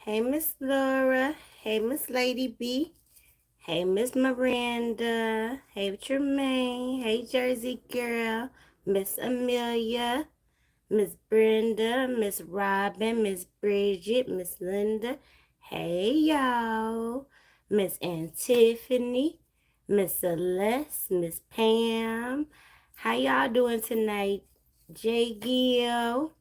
Hey, Miss Laura. Hey, Miss Lady B. Hey, Miss Miranda. Hey, Tremaine. Hey, Jersey Girl. Miss Amelia. Miss Brenda. Miss Robin. Miss Bridget. Miss Linda. Hey, y'all. Miss Aunt Tiffany. Miss Celeste. Miss Pam. How y'all doing tonight? J. Gill.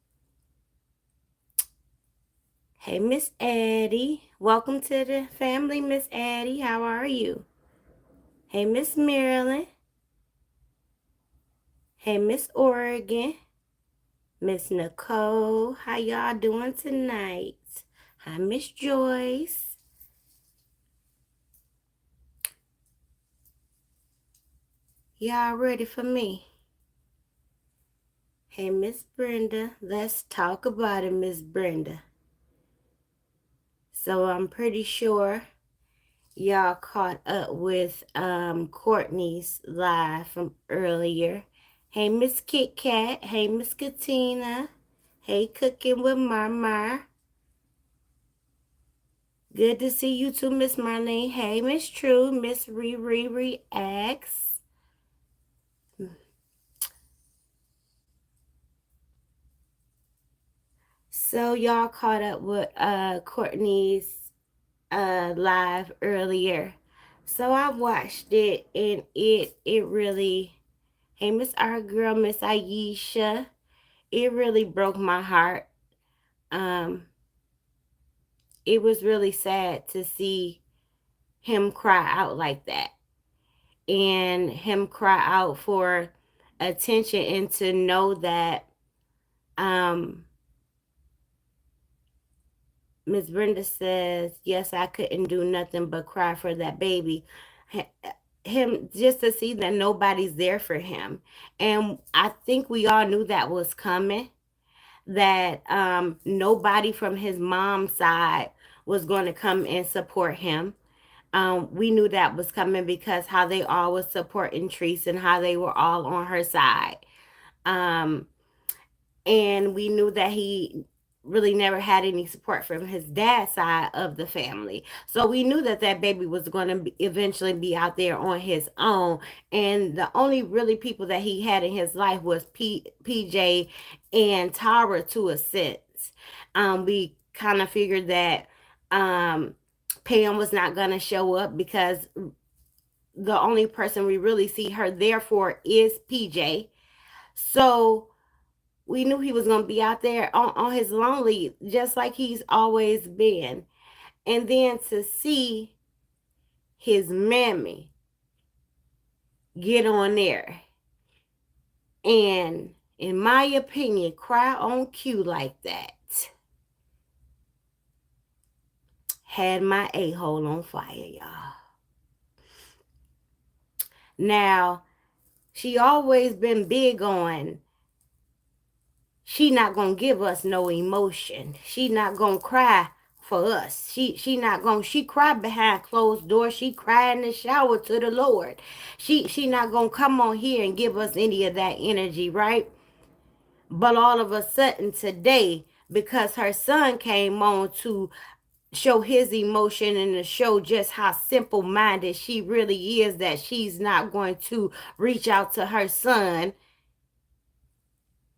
Hey, Miss Addie. Welcome to the family, Miss Addie. How are you? Hey, Miss Marilyn. Hey, Miss Oregon. Miss Nicole. How y'all doing tonight? Hi, Miss Joyce. Y'all ready for me? Hey, Miss Brenda. Let's talk about it, Miss Brenda. So I'm pretty sure y'all caught up with Courtney's live from earlier. Hey, Miss Kit Kat. Hey, Miss Katina. Hey, Cooking with Mama. Good to see you too, Miss Marlene. Hey, Miss True. Miss Riri Reacts. So y'all caught up with Courtney's live earlier. So I watched it and it really, hey, Miss Our Girl, Miss Aisha, it really broke my heart. Um, it was really sad to see him cry out like that and him cry out for attention and to know that um Miss Brenda says, yes, I couldn't do nothing but cry for that baby. Him just to see that nobody's there for him. And I think we all knew that was coming, that nobody from his mom's side was going to come and support him. We knew that was coming because how they all was supporting Treese and how they were all on her side. Um, and we knew that he really never had any support from his dad's side of the family. So we knew that that baby was going to eventually be out there on his own. And the only really people that he had in his life was PJ and Tara to a sense. We kind of figured that um, Pam was not going to show up because the only person we really see her there for is PJ. So we knew he was going to be out there on his lonely, just like he's always been. And then to see his mammy get on there and, in my opinion, cry on cue like that had my a-hole on fire, y'all. Now, she always been big on she not gonna give us no emotion. She not gonna cry for us. She not gonna she cry behind closed doors. She cry in the shower to the Lord. She not gonna come on here and give us any of that energy, right? But all of a sudden today, because her son came on to show his emotion and to show just how simple minded she really is, that she's not going to reach out to her son,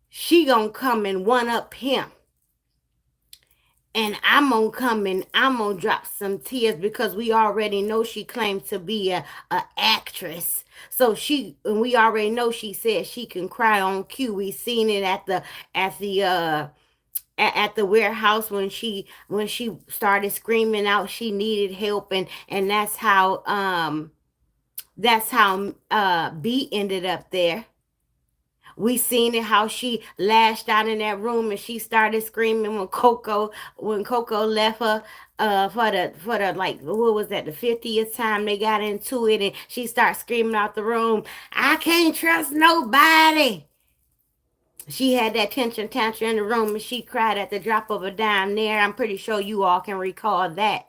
she gonna come and one up him. And I'm gonna come and I'm gonna drop some tears because we already know she claims to be a actress. So and we already know she said she can cry on cue. We seen it at the at the warehouse when she started screaming out she needed help, and that's how B ended up there. We seen it how she lashed out in that room and she started screaming when Coco left her for the like what was that, the 50th time they got into it, and she started screaming out the room, I can't trust nobody. She had that tension tantrum in the room and she cried at the drop of a dime there. I'm pretty sure you all can recall that.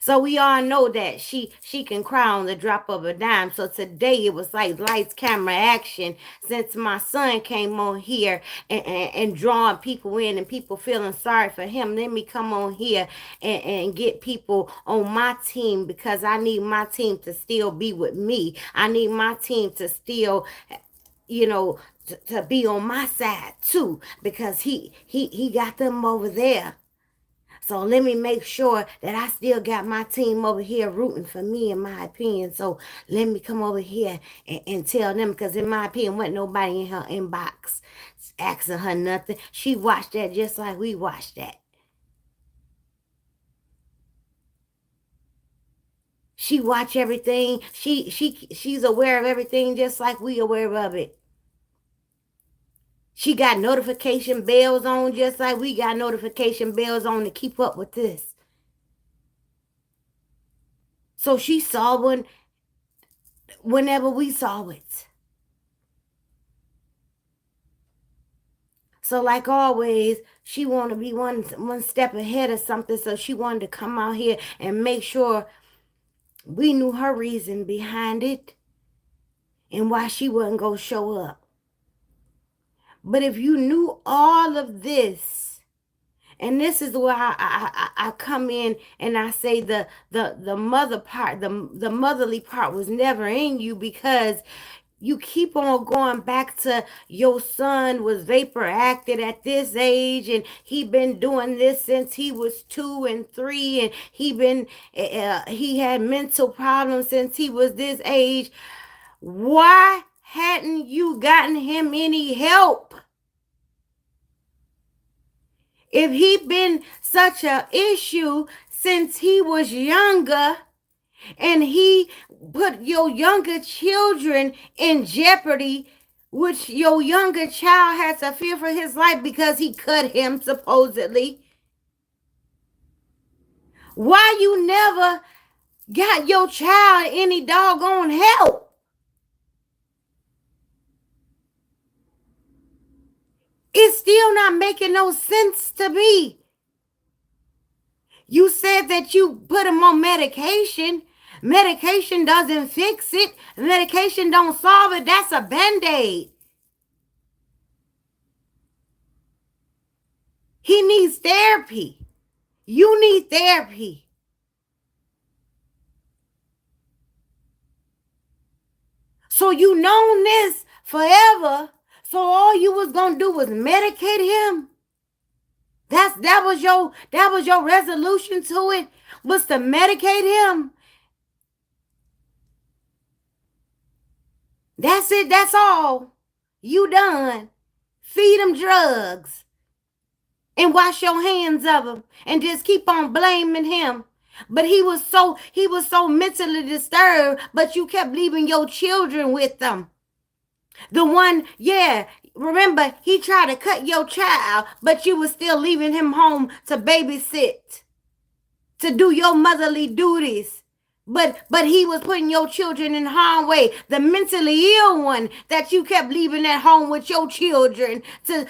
So we all know that she can cry on the drop of a dime. So today it was like lights, camera, action. Since my son came on here and drawing people in and people feeling sorry for him, let me come on here and get people on my team because I need my team to still be with me. I need my team to still, you know, to be on my side too because he got them over there. So let me make sure that I still got my team over here rooting for me, in my opinion. So let me come over here and tell them, because in my opinion, wasn't nobody in her inbox asking her nothing. She watched that just like we watched that. She watch everything. She's aware of everything just like we aware of it. She got notification bells on just like we got notification bells on to keep up with this. So she saw one whenever we saw it. So like always, she want to be one step ahead of something. So she wanted to come out here and make sure we knew her reason behind it and why she wasn't going to show up. But if you knew all of this, and this is where I come in and I say the mother part, the motherly part was never in you, because you keep on going back to your son was vapor acted at this age, and he been doing this since he was 2 and 3, and he had mental problems since he was this age. Why hadn't you gotten him any help? If he been such a issue since he was younger, and he put your younger children in jeopardy, which your younger child has to fear for his life because he cut him supposedly, why you never got your child any doggone help? It's still not making no sense to me. You said that you put him on medication. Medication doesn't fix it. Medication don't solve it. That's a Band-Aid. He needs therapy. You need therapy. So you known this forever. So all you was gonna do was medicate him. That was your resolution to it, was to medicate him. That's it. That's all. You done. Feed him drugs and wash your hands of him and just keep on blaming him. But he was so mentally disturbed, but you kept leaving your children with them. The one, yeah, remember, he tried to cut your child, but you were still leaving him home to babysit, to do your motherly duties. But he was putting your children in harm's way. The mentally ill one that you kept leaving at home with your children to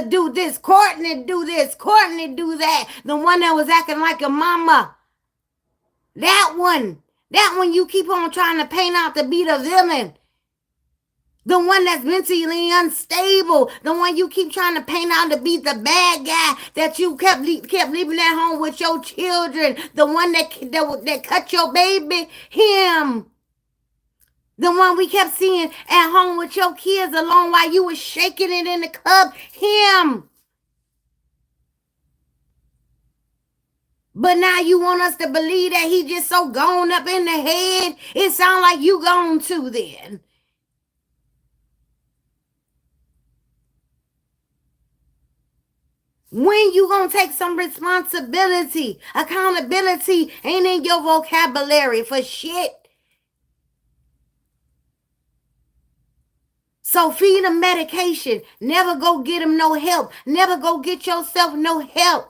do this. Courtney do this. Courtney do that. The one that was acting like a mama. That one you keep on trying to paint out to be the villain. The one that's mentally unstable. The one you keep trying to paint out to be the bad guy that you kept leaving at home with your children. The one that cut your baby. Him. The one we kept seeing at home with your kids alone while you was shaking it in the club. Him. But now you want us to believe that he just so gone up in the head. It sounds like you gone too then. When you gonna take some responsibility? Accountability ain't in your vocabulary for shit. So feed him medication. Never go get him no help. Never go get yourself no help.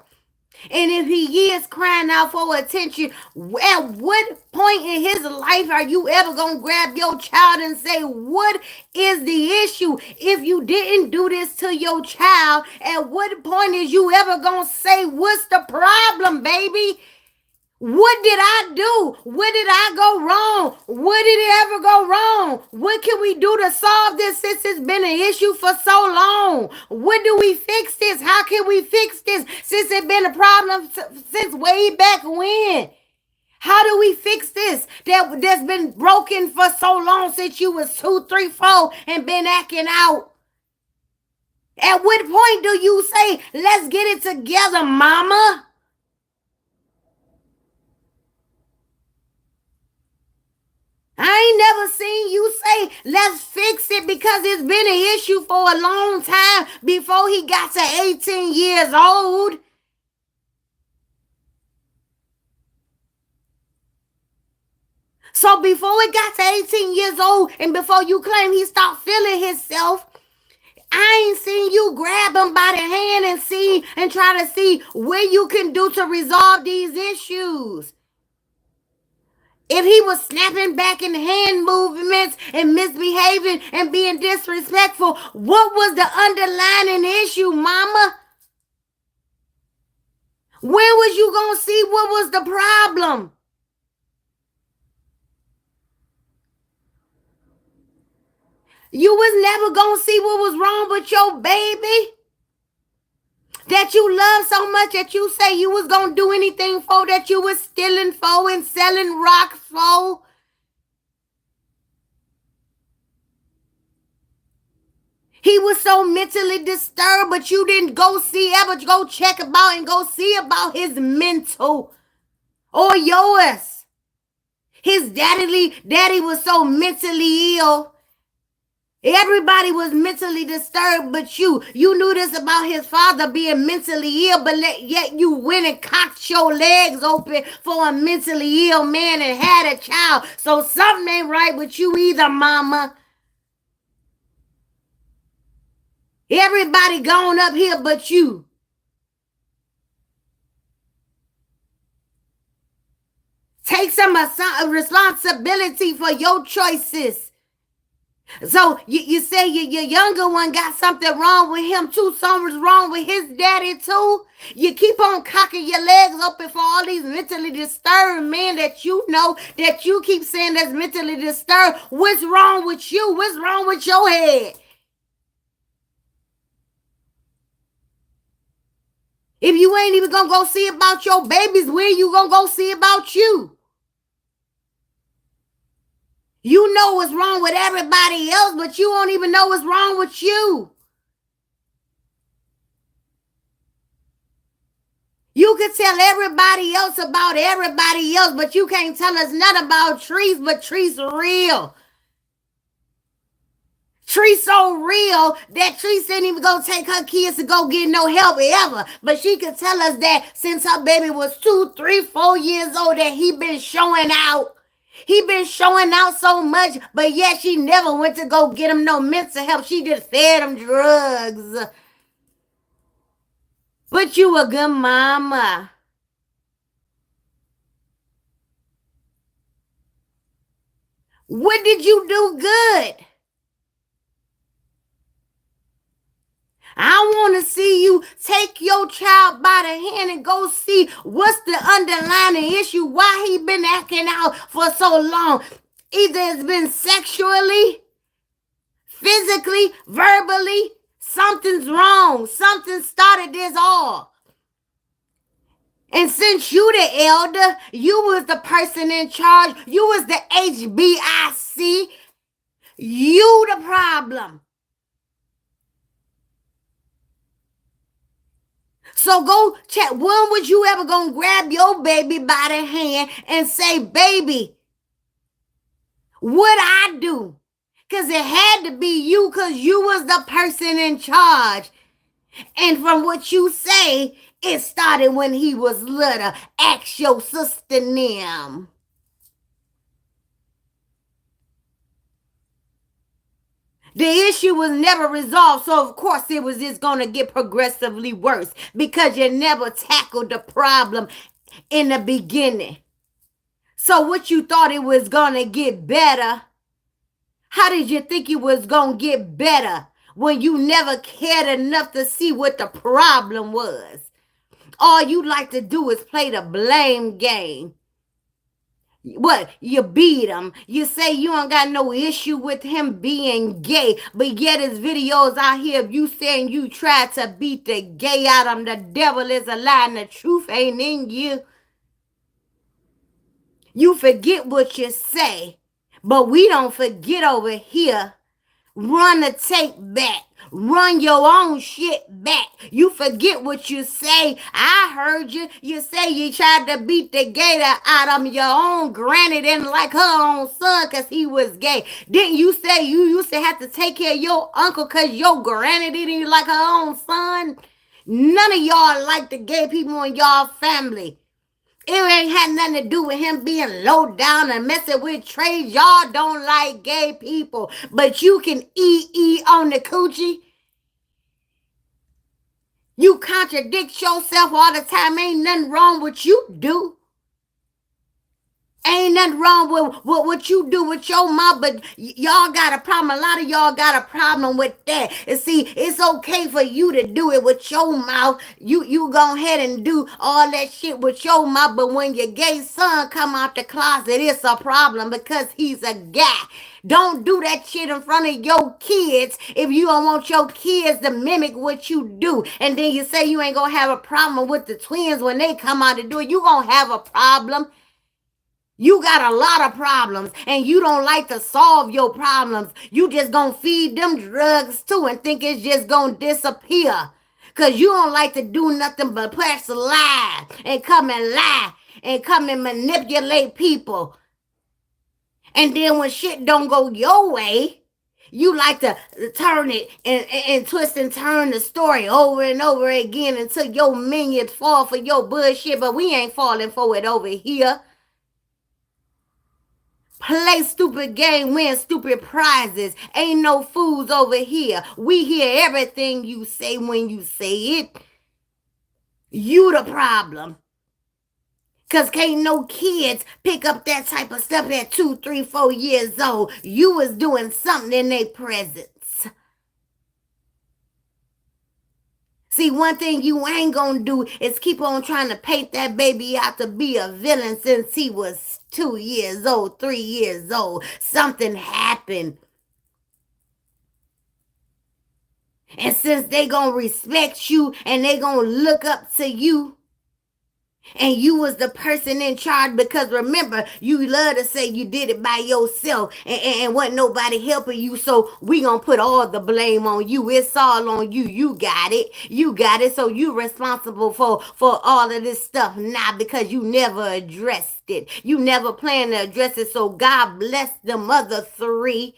And if he is crying out for attention, at what point in his life are you ever going to grab your child and say, what is the issue? If you didn't do this to your child, at what point is you ever going to say, what's the problem, baby? What did I do? Where did I go wrong? Where did it ever go wrong? What can we do to solve this since it's been an issue for so long? When do we fix this? How can we fix this since it's been a problem since way back when? How do we fix this that's been broken for so long since you was 2, 3, 4 and been acting out? At what point do you say, let's get it together, mama? I ain't never seen you say, let's fix it, because it's been an issue for a long time before he got to 18 years old. So before it got to 18 years old and before you claim he stopped feeling himself, I ain't seen you grab him by the hand and see and try to see what you can do to resolve these issues. If he was snapping back in hand movements and misbehaving and being disrespectful, what was the underlying issue, mama? When was you going to see what was the problem? You was never going to see what was wrong with your baby that you love so much that you say you was going to do anything for, that you was stealing for and selling rocks for. He was so mentally disturbed, but you didn't ever go check about and go see about his mental or yours. His daddy was so mentally ill. Everybody was mentally disturbed but you. You knew this about his father being mentally ill, but yet you went and cocked your legs open for a mentally ill man and had a child. So something ain't right with you either, mama. Everybody gone up here but you. Take some responsibility for your choices. So you say your younger one got something wrong with him too. Something's wrong with his daddy too. You keep on cocking your legs open for all these mentally disturbed men that you know, that you keep saying that's mentally disturbed. What's wrong with you? What's wrong with your head? If you ain't even gonna go see about your babies, where you gonna go see about you? You know what's wrong with everybody else, but you don't even know what's wrong with you. You can tell everybody else about everybody else, but you can't tell us nothing about Trees, but Trees real. Trees so real that Trees didn't even go take her kids to go get no help ever. But she could tell us that since her baby was 2, 3, 4 years old that he been showing out. He been showing out so much, but yet she never went to go get him no mental help. She just fed him drugs. But you a good mama. What did you do good? I want to see you take your child by the hand and go see what's the underlying issue, why he been acting out for so long. Either it's been sexually, physically, verbally. Something's wrong. Something started this all. And since you the elder, you was the person in charge, you was the HBIC, you the problem. So go check. When was you ever gonna grab your baby by the hand and say, baby, what I do? Because it had to be you, because you was the person in charge. And from what you say, it started when he was little. Ask your sister them. The issue was never resolved, so of course it was just going to get progressively worse because you never tackled the problem in the beginning. So what you thought it was going to get better, how did you think it was going to get better when you never cared enough to see what the problem was? All you like to do is play the blame game. What? You beat him. You say you don't got no issue with him being gay, but yet his videos out here of you saying you tried to beat the gay out of him. The devil is a lie and the truth ain't in you. You forget what you say, but we don't forget over here. Run the tape back. Run your own shit back. You forget what you say. I heard you. You say you tried to beat the gator out of your own granny didn't like her own son because he was gay. Didn't you say you used to have to take care of your uncle because your granny didn't like her own son? None of y'all like the gay people in y'all family. It ain't had nothing to do with him being low down and messing with trades. Y'all don't like gay people, but you can eat on the coochie. You contradict yourself all the time. Ain't nothing wrong with you do. Ain't nothing wrong with what you do with your mouth, but y'all got a problem. A lot of y'all got a problem with that. And see, it's okay for you to do it with your mouth. You go ahead and do all that shit with your mouth, but when your gay son come out the closet, it's a problem because he's a guy. Don't do that shit in front of your kids if you don't want your kids to mimic what you do. And then you say you ain't gonna have a problem with the twins when they come out to do it. You gonna have a problem. You got a lot of problems and you don't like to solve your problems. You just gonna feed them drugs too and think it's just gonna disappear. Cause you don't like to do nothing but press lie and come and lie and come and manipulate people. And then when shit don't go your way, you like to turn it and twist and turn the story over and over again until your minions fall for your bullshit. But we ain't falling for it over here. Play stupid game, win stupid prizes. Ain't no fools over here. We hear everything you say when you say it. You the problem. Cause can't no kids pick up that type of stuff at 2, 3, 4 years old. You was doing something in their presence. See, one thing you ain't gonna do is keep on trying to paint that baby out to be a villain since he was 2 years old, 3 years old. Something happened. And since they gonna respect you and they gonna look up to you, and you was the person in charge, because remember, you love to say you did it by yourself and wasn't nobody helping you, so we gonna put all the blame on you. It's all on you. You got it. You got it. So you responsible for all of this stuff now because you never addressed it. You never planned to address it. So God bless them other 3.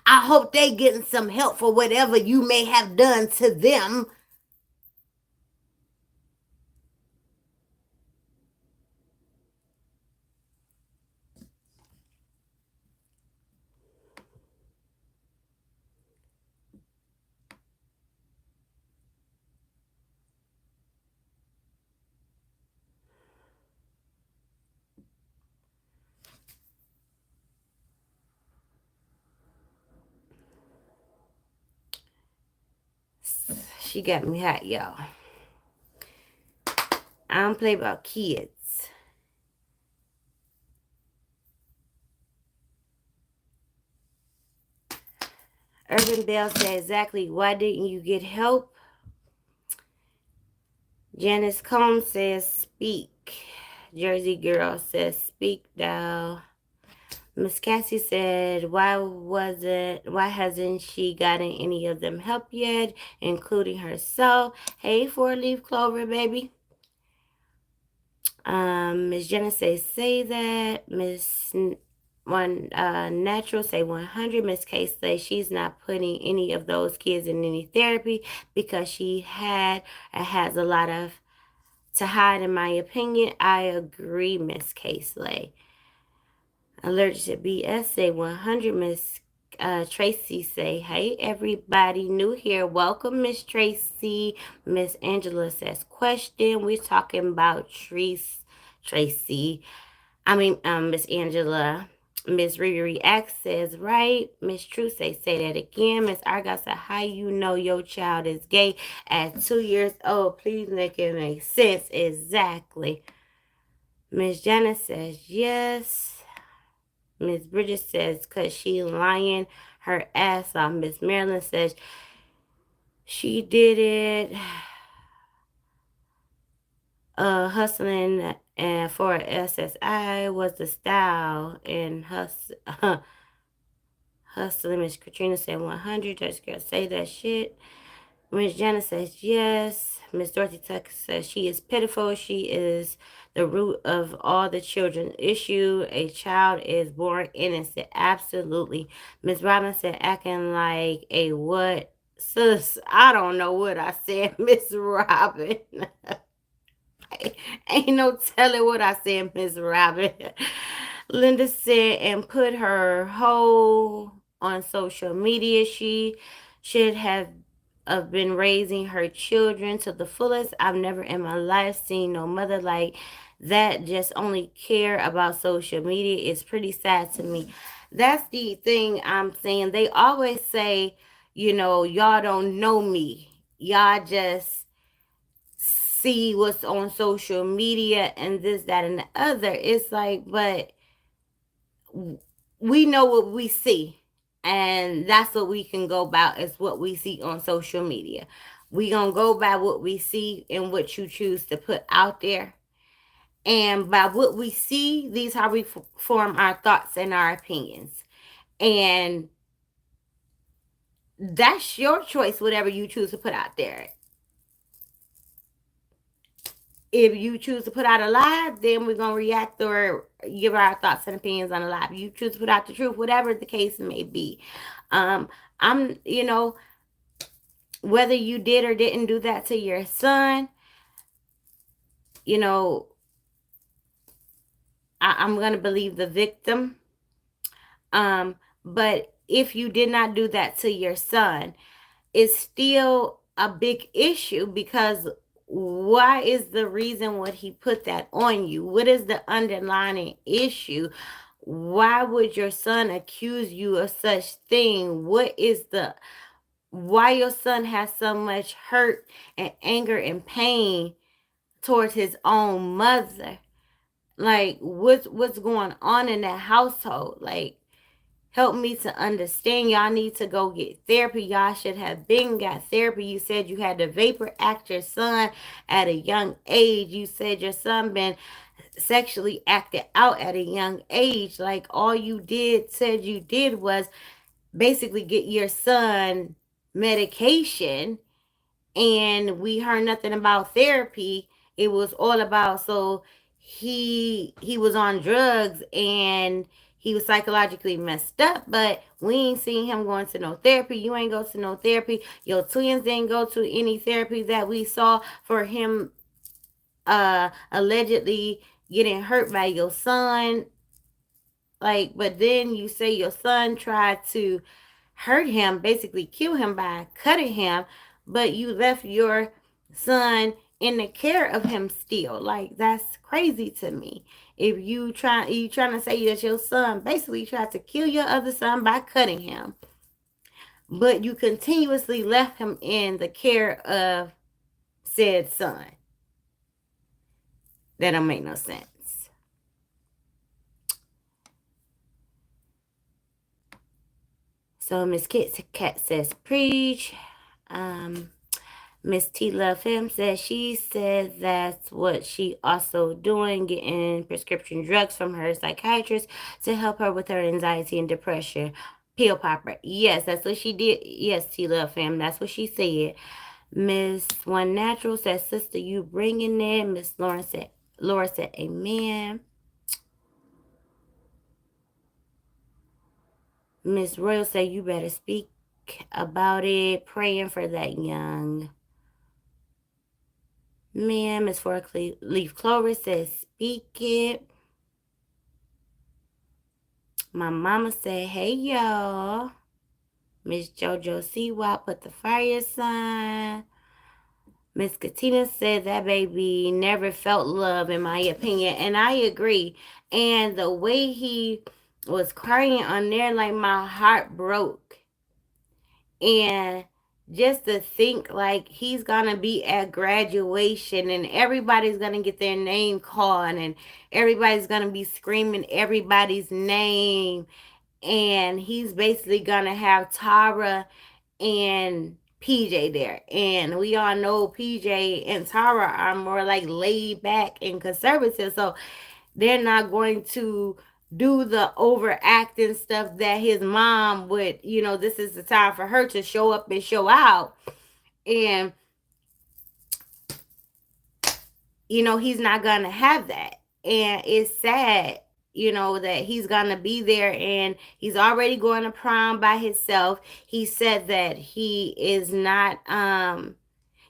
I hope they getting some help for whatever you may have done to them. She got me hot, y'all. I don't play about kids. Urban Bell said, exactly, why didn't you get help? Janice Combs says, speak. Jersey Girl says, speak thou. Miss Cassie said, why hasn't she gotten any of them help yet, including herself? Hey, 4-leaf clover, baby. Miss Jenna say that. Miss Natural say 100. Miss K say she's not putting any of those kids in any therapy because she has a lot of to hide, in my opinion. I agree, Miss K Slay. Allergic to BS say 100. Miss Tracy say, hey, everybody new here. Welcome, Miss Tracy. Miss Angela says, question. We're talking about Tracy. Miss Angela. Miss Riri X says, right. Miss True say that again. Miss Argyle said, how you know your child is gay at 2 years old? Please make it make sense. Exactly. Miss Janice says, yes. Miss Bridget says, cause she lying her ass off. Miss Marilyn says, she did it. Hustling and for SSI was the style and hustling. Miss Katrina said 100. Just girl say that shit. Miss Janice says yes. Miss Dorothy Tuck says she is pitiful. She is the root of all the children's issue. A child is born innocent. Absolutely. Miss Robin said acting like a what? Sis, I don't know what I said, Miss Robin. Ain't no telling what I said, Miss Robin. Linda said, and put her whole on social media. She should have been raising her children to the fullest. I've never in my life seen no mother like that just only care about social media. It's pretty sad to me. That's the thing I'm saying. They always say, y'all don't know me. Y'all just see what's on social media and this, that, and the other. It's like, but we know what we see, and that's what we can go about is what we see on social media. We gonna go by what we see and what you choose to put out there, and by what we see, these how we form our thoughts and our opinions, and that's your choice. Whatever you choose to put out there. If you choose to put out a lie, then we're gonna react or give our thoughts and opinions on a lie. If you choose to put out the truth, whatever the case may be. Um, I'm, whether you did or didn't do that to your son, you know, I'm gonna believe the victim. But if you did not do that to your son, it's still a big issue because why is the reason what he put that on you? What is the underlying issue? Why would your son accuse you of such thing? What is the why your son has so much hurt and anger and pain towards his own mother? Like what's going on in that household? Like help me to understand. Y'all need to go get therapy. Y'all should have been got therapy. You said you had to vapor act your son at a young age. You said your son been sexually acted out at a young age. Like all you said you did was basically get your son medication, and we heard nothing about therapy. It was all about he was on drugs and he was psychologically messed up, but we ain't seen him going to no therapy. You ain't go to no therapy. Your twins didn't go to any therapy that we saw for him allegedly getting hurt by your son. Like, but then you say your son tried to hurt him, basically kill him by cutting him, but you left your son in the care of him still. Like that's crazy to me. If you trying to say that your son basically tried to kill your other son by cutting him, but you continuously left him in the care of said son. That don't make no sense. So Miss Kit Kat says preach. Miss T Love Him says she said that's what she also doing, getting prescription drugs from her psychiatrist to help her with her anxiety and depression. Pill popper. Yes, that's what she did. Yes, T Love Fam, that's what she said. Miss One Natural says, sister, you bringing it. Miss Laura said, amen. Miss Royal said, you better speak about it. Praying for that young man. Miss Four Leaf Clover says, speak it. My mama said, hey, y'all. Miss JoJo Seawap put the fire sign. Miss Katina said that baby never felt love, in my opinion. And I agree. And the way he was crying on there like my heart broke. And just to think like he's gonna be at graduation and everybody's gonna get their name called and everybody's gonna be screaming everybody's name, and he's basically gonna have Tara and PJ there. And we all know PJ and Tara are more like laid back and conservative. So they're not going to do the overacting stuff that his mom would, this is the time for her to show up and show out. And, he's not going to have that. And it's sad, that he's going to be there and he's already going to prom by himself. He said that he is not,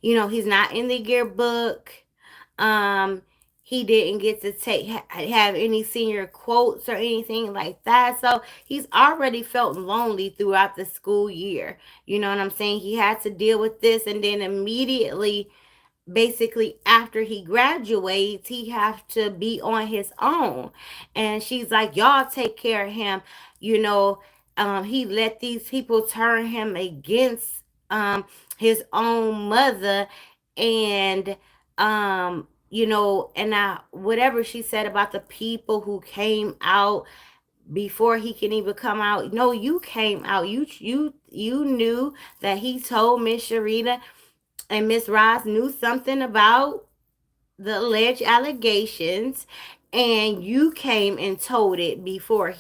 he's not in the yearbook. Um, he didn't get to have any senior quotes or anything like that. So he's already felt lonely throughout the school year. You know what I'm saying? He had to deal with this, and then immediately, basically after he graduates, he have to be on his own. And she's like, y'all take care of him. you know he let these people turn him against his own mother. And and I, whatever she said about the people who came out before he can even come out. No, you came out. You knew that he told Miss Sharita, and Miss Ross knew something about the alleged allegations, and you came and told it before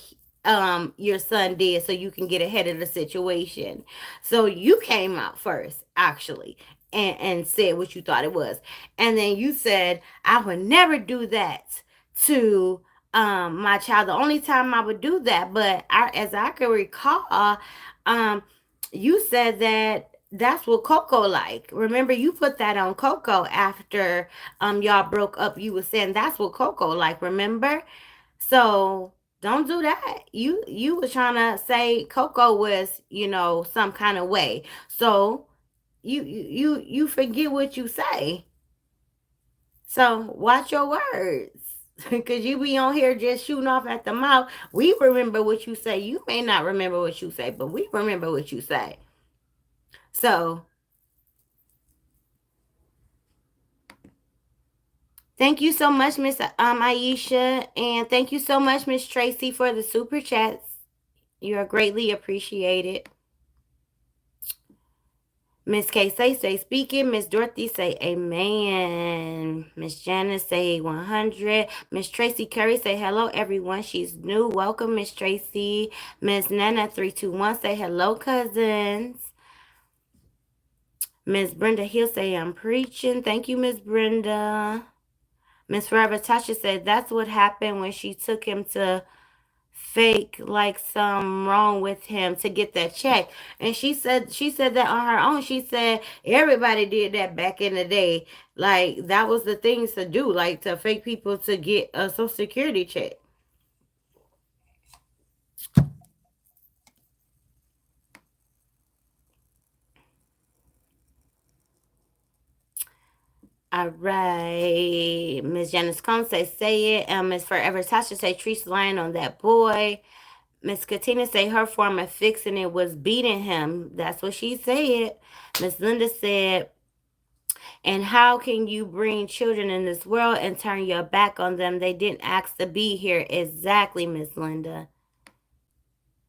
your son did, so you can get ahead of the situation. So you came out first, actually, and said what you thought it was. And then you said, I would never do that to my child. The only time I would do that, but as I can recall, um you said that that's what Coco like. Remember, you put that on Coco after y'all broke up. You were saying that's what Coco like, remember? So don't do that. You were trying to say Coco was, some kind of way. So you forget what you say. So watch your words. Because you be on here just shooting off at the mouth. We remember what you say. You may not remember what you say, but we remember what you say. So thank you so much, Miss Aisha, and thank you so much, Miss Tracy, for the super chats. You are greatly appreciated. Miss K say stay speaking. Miss Dorothy say amen. Miss Janice say 100. Miss Tracy Curry say hello everyone. She's new. Welcome, Miss Tracy. Miss Nana 321 say hello cousins. Miss Brenda Hill say I'm preaching. Thank you, Miss Brenda. Miss Forever Tasha said that's what happened when she took him to fake like some wrong with him to get that check. And she said that on her own. She said everybody did that back in the day. Like that was the things to do, like to fake people to get a social security check. All right. Miss Janice Combs say it. Miss Forever Tasha say Tree's lying on that boy. Miss Katina say her form of fixing it was beating him. That's what she said. Miss Linda said, and how can you bring children in this world and turn your back on them? They didn't ask to be here. Exactly, Miss Linda.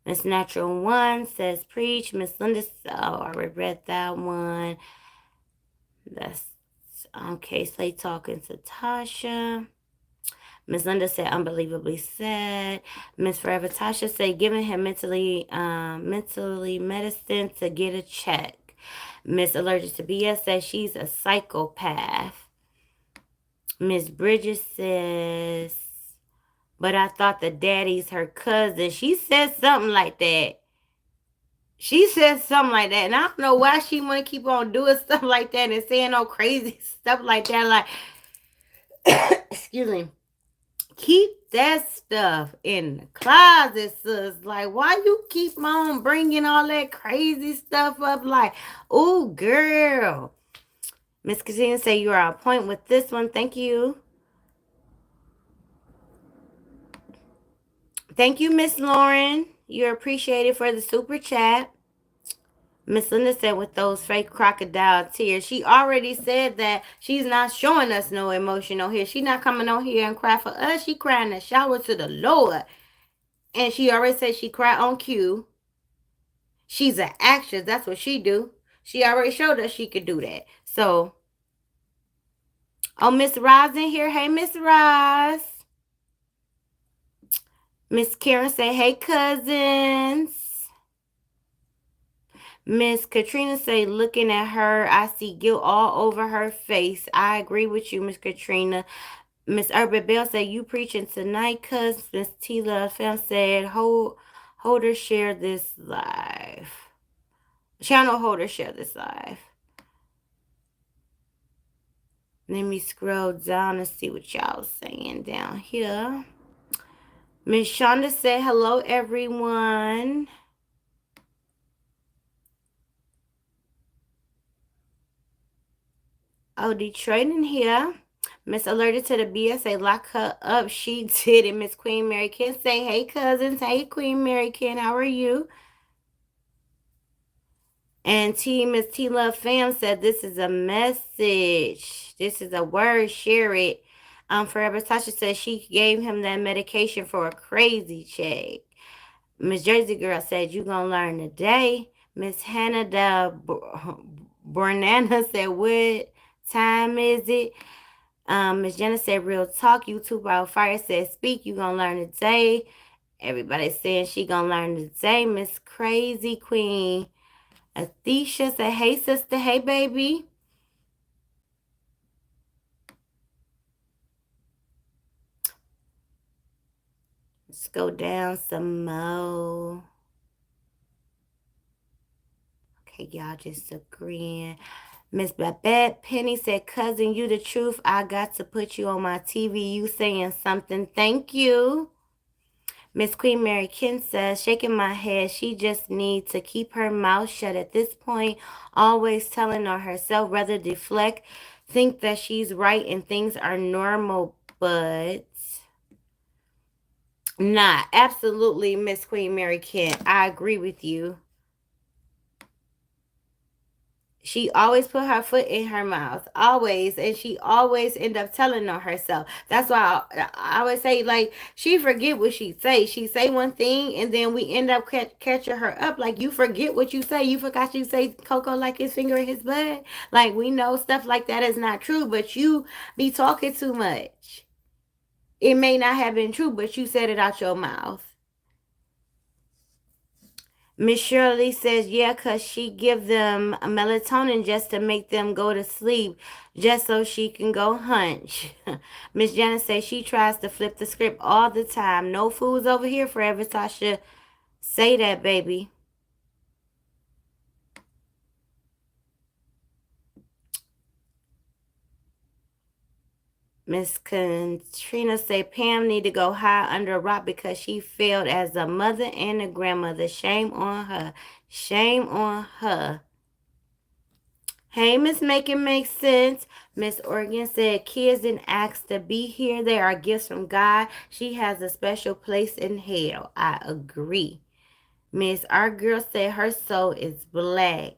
Miss Natural One says preach. Miss Linda, oh, I read that one. That's okay. Slay talking to Tasha. Miss Linda said unbelievably sad. Miss Forever Tasha said giving him mentally medicine to get a check. Miss Allergic to BS says she's a psychopath. Miss Bridges says, but I thought the daddy's her cousin. She said something like that. She said something like that. And I don't know why she want to keep on doing stuff like that and saying all crazy stuff like that. Like, excuse me. Keep that stuff in the closet, sis. Like, why you keep on bringing all that crazy stuff up? Like, oh, girl. Miss Katina say you are on point with this one. Thank you. Thank you, Miss Lauren. You're appreciated for the super chat. Miss Linda said with those fake crocodile tears. She already said that she's not showing us no emotion on here. She's not coming on here and cry for us. She crying in the shower to the Lord. And she already said she cried on cue. She's an actress. That's what she do. She already showed us she could do that. So, oh, Miss Roz in here. Hey, Miss Roz. Miss Karen say, hey, cousins. Miss Katrina say, looking at her, I see guilt all over her face. I agree with you, Miss Katrina. Miss Urban Bell said, you preaching tonight, cuz. Miss Tila Fam said, holder share this live. Channel holder share this live. Let me scroll down and see what y'all saying down here. Miss Shonda said, hello, everyone. Oh, Detroit in here. Miss Alerted to the BSA, lock her up. She did it. Miss Queen Mary Ken say, hey, cousins. Hey, Queen Mary Ken, how are you? And Miss T Love Fam said, this is a message. This is a word. Share it. Forever Tasha said she gave him that medication for a crazy check. Miss Jersey Girl said, you gonna learn today. Miss Hannah Bornana said, what time is it? Miss Jenna said, real talk. YouTube Out Fire said, speak. You gonna learn today. Everybody saying she gonna learn today. Miss Crazy Queen Athesha said, hey, sister. Hey, baby. Let's go down some more. Okay, y'all just agreeing. Miss Babette Penny said, cousin, you the truth. I got to put you on my TV. You saying something. Thank you. Miss Queen Mary Ken says, shaking my head, she just needs to keep her mouth shut at this point, always telling on herself, rather deflect, think that she's right and things are normal, but not. Absolutely, Miss Queen Mary Ken. I agree with you. She always put her foot in her mouth, always, and she always end up telling on herself. That's why I always say, like, she forget what she say. She say one thing, and then we end up catching her up. Like, you forget what you say. You forgot you say Coco like his finger in his butt. Like, we know stuff like that is not true, but you be talking too much. It may not have been true, but you said it out your mouth. Miss Shirley says, yeah, because she give them melatonin just to make them go to sleep, just so she can go hunch. Miss Janet says she tries to flip the script all the time. No foods over here forever, Tasha. Say that, baby. Miss Katrina say Pam need to go high under a rock because she failed as a mother and a grandmother. Shame on her. Shame on her. Hey, Miss Make It Make Sense. Miss Oregon said, kids didn't ask to be here. They are gifts from God. She has a special place in hell. I agree. Miss Our Girl said her soul is black.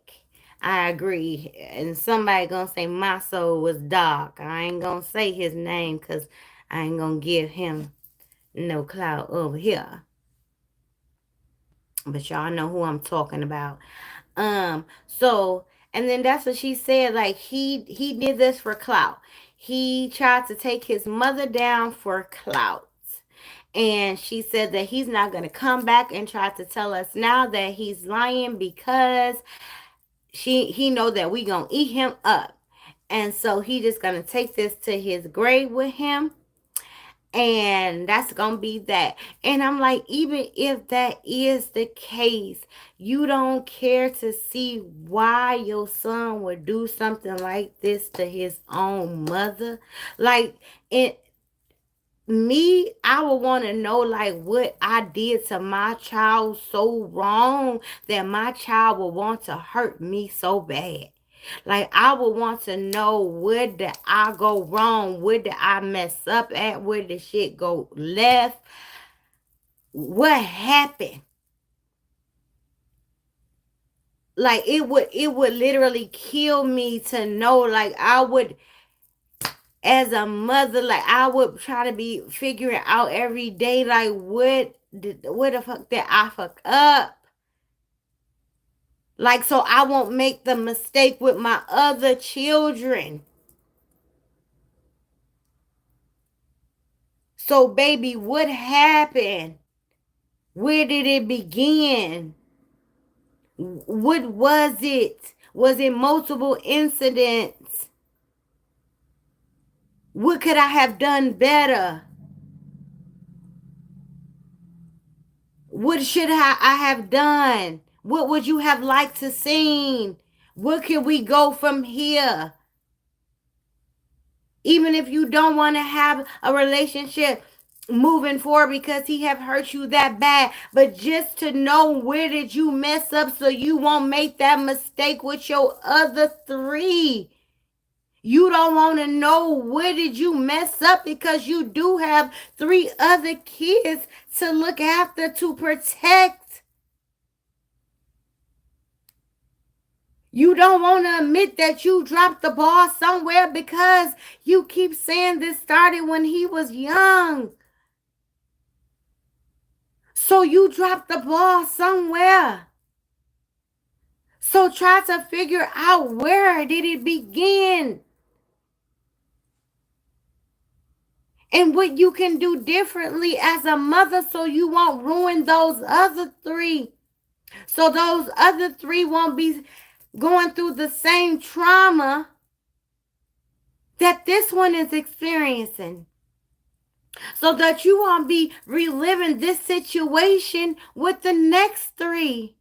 I agree. And somebody gonna say my soul was dark. I ain't gonna say his name because I ain't gonna give him no clout over here. But y'all know who I'm talking about. So and then that's what she said, like he did this for clout. He tried to take his mother down for clout. And she said that he's not going to come back and try to tell us now that he's lying because he know that we going to eat him up. And so he just going to take this to his grave with him, and that's gonna be that. And I'm like, even if that is the case, you don't care to see why your son would do something like this to his own mother. Like, it me, I would want to know, like, what I did to my child so wrong that my child would want to hurt me so bad. Like, I would want to know, where did I go wrong? Where did I mess up at? Where did shit go left? what happened. Like it would literally kill me to know, like I would, as a mother, like I would try to be figuring out every day, like what the fuck did I fuck up? Like, so I won't make the mistake with my other children. So baby, what happened? Where did it begin? What was it? Was it multiple incidents? What could I have done better? What should I have done? What would you have liked to seen? Where can we go from here? Even if you don't want to have a relationship moving forward because he have hurt you that bad, but just to know where did you mess up so you won't make that mistake with your other three. You don't want to know where did you mess up because you do have three other kids to look after, to protect. You don't want to admit that you dropped the ball somewhere because you keep saying this started when he was young. So you dropped the ball somewhere. So try to figure out, where did it begin? And what you can do differently as a mother so you won't ruin those other three. So those other three won't be going through the same trauma that this one is experiencing. So that you won't be reliving this situation with the next three.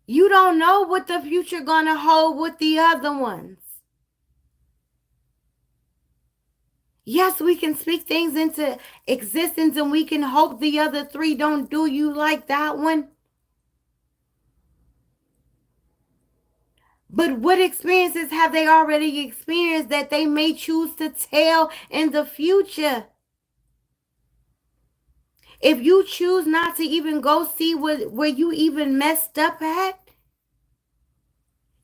You don't know what the future gonna hold with the other ones. Yes, we can speak things into existence and we can hope the other three don't do you like that one. But what experiences have they already experienced that they may choose to tell in the future? If you choose not to even go see where you even messed up at,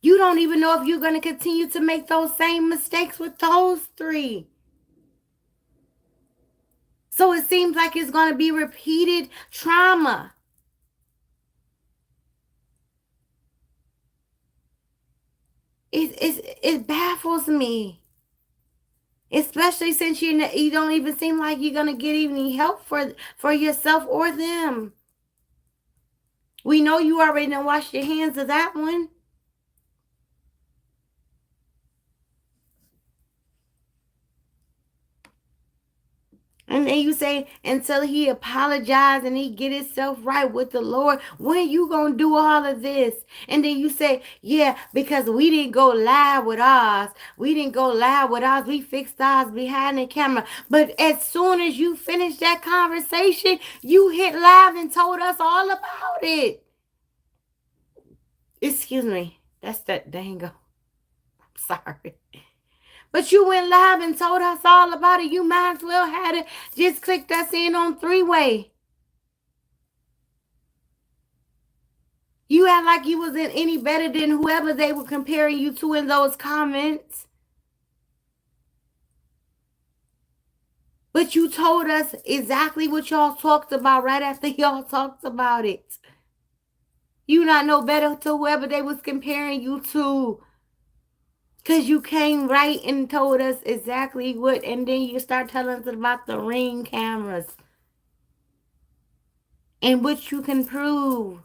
you don't even know if you're going to continue to make those same mistakes with those three. So it seems like it's going to be repeated trauma. It baffles me. Especially since you don't even seem like you're going to get any help for yourself or them. We know you already done washed your hands of that one. And then you say, until he apologize and he get himself right with the Lord, when you gonna do all of this? And then you say, yeah, because we didn't go live with ours. We didn't go live with ours. We fixed ours behind the camera. But as soon as you finish that conversation, you hit live and told us all about it. Excuse me. That's that dango. I'm sorry. But you went live and told us all about it. You might as well had it. Just clicked us in on three-way. You act like you wasn't any better than whoever they were comparing you to in those comments. But you told us exactly what y'all talked about right after y'all talked about it. You not know better to whoever they was comparing you to. Because you came right and told us exactly what, and then you start telling us about the Ring cameras and what you can prove.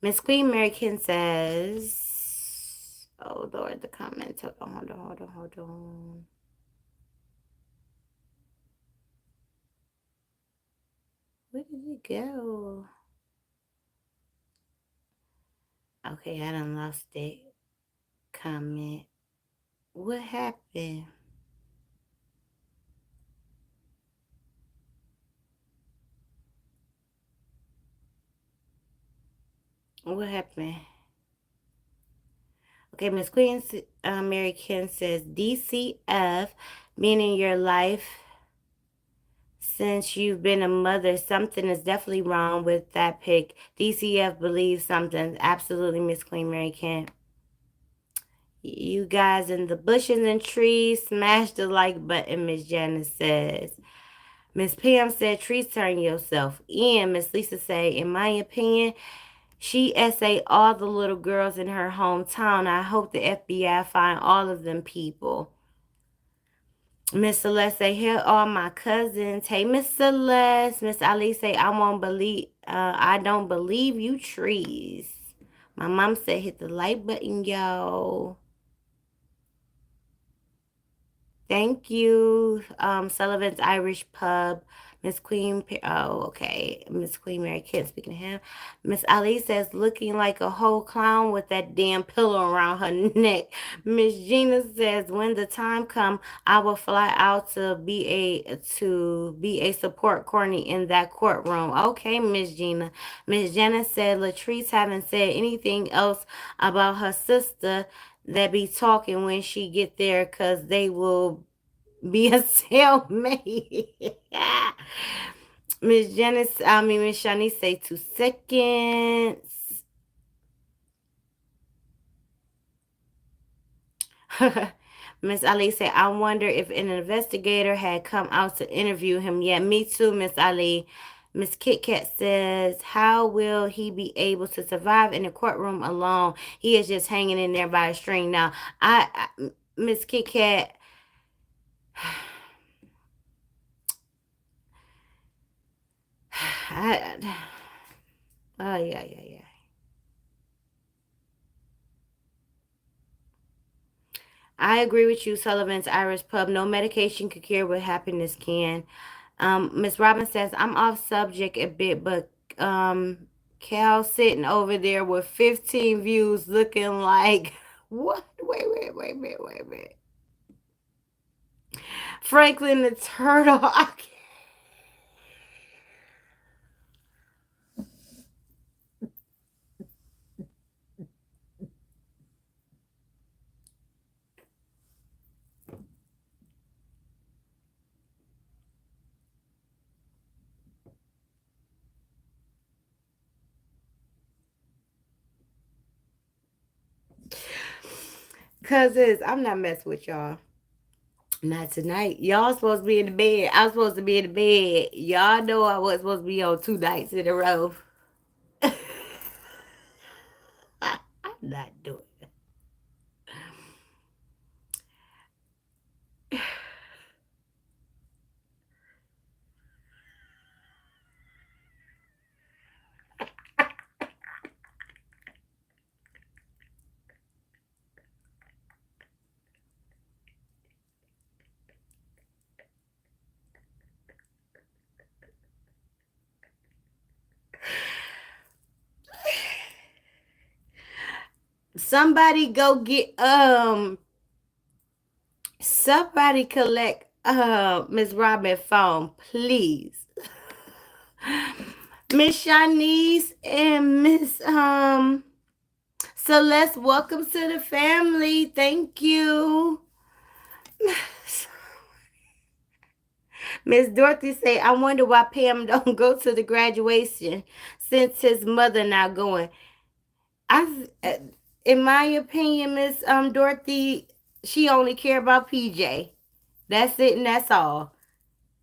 Miss Queen American says, oh Lord, the comments. Hold on. Where did it go? Okay, I done lost it. Comment. What happened? What happened? Okay, Miss Queen, Mary Ken says DCF, being in your life since you've been a mother, something is definitely wrong with that pic. DCF believes something. Absolutely, Miss Queen Mary Ken. You guys in the bushes and trees, smash the like button, Miss Janice says. Miss Pam said, trees turn yourself in. Miss Lisa say, in my opinion, she essayed all the little girls in her hometown. I hope the FBI find all of them people. Miss Celeste say, here are my cousins. Hey, Miss Celeste. Miss Ali say, I don't believe you trees. My mom said, hit the like button, yo. Thank you. Sullivan's Irish Pub. Miss Queen, oh, okay. Miss Queen Mary Kid speaking to him. Miss Ali says, looking like a whole clown with that damn pillow around her neck. Miss Gina says, when the time come, I will fly out to be a support Courtney in that courtroom. Okay, Miss Gina. Miss Jenna said, Latrice haven't said anything else about her sister that be talking when she get there because they will be a cellmate. Miss Shani say 2 seconds. Miss Ali said, I wonder if an investigator had come out to interview him. Yeah, me too, Miss Ali. Miss Kit Kat says, how will he be able to survive in a courtroom alone? He is just hanging in there by a string. Now, Miss Kit Kat, I, oh yeah, yeah, yeah. I agree with you, Sullivan's Irish Pub. No medication could cure what happiness can. Miss Robin says, I'm off subject a bit, but Cal sitting over there with 15 views looking like what? Wait. Franklin the Turtle. Cousins, I'm not messing with y'all. Not tonight. Y'all supposed to be in the bed. I was supposed to be in the bed. Y'all know I was supposed to be on 2 nights in a row. I'm not doing it. Somebody go get somebody collect Miss Robin phone, please. Miss Shanice and Miss Celeste, welcome to the family. Thank you. Miss Dorothy say, I wonder why Pam don't go to the graduation since his mother not going. I, in my opinion, Miss Dorothy, she only care about PJ. That's it, and that's all.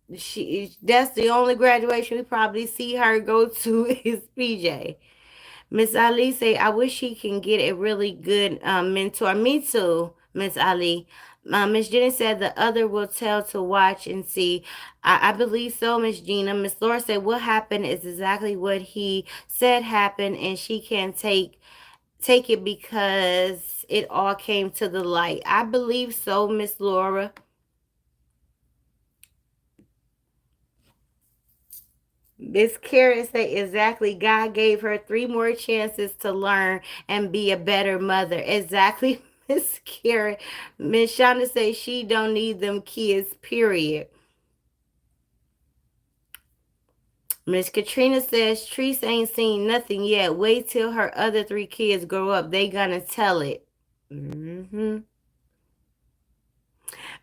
That's the only graduation we probably see her go to is PJ. Miss Ali say, I wish she can get a really good mentor. Me too, Miss Ali. Miss Jenny said the other will tell to watch and see. I believe so, Miss Gina. Miss Laura said what happened is exactly what he said happened, and she can take it because it all came to the light. I believe so, Miss Laura. Miss Karen said exactly. God gave her 3 more chances to learn and be a better mother. Exactly, Miss Karen. Miss Shonda says she don't need them kids, period. Miss Katrina says Treese ain't seen nothing yet. Wait till her other three kids grow up. They gonna tell it. Mm-hmm.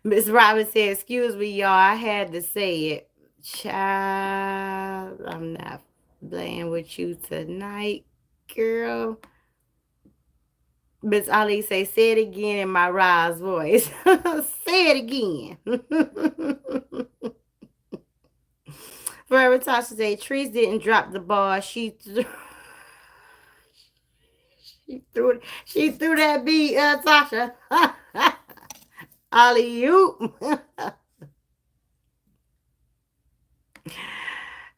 Miss Robin said, excuse me, y'all. I had to say it. Child, I'm not playing with you tonight, girl. Miss Ali say it again in my Roz voice. Say it again. Forever Tasha say, Trees didn't drop the ball. She threw that beat, Tasha. Alley oop.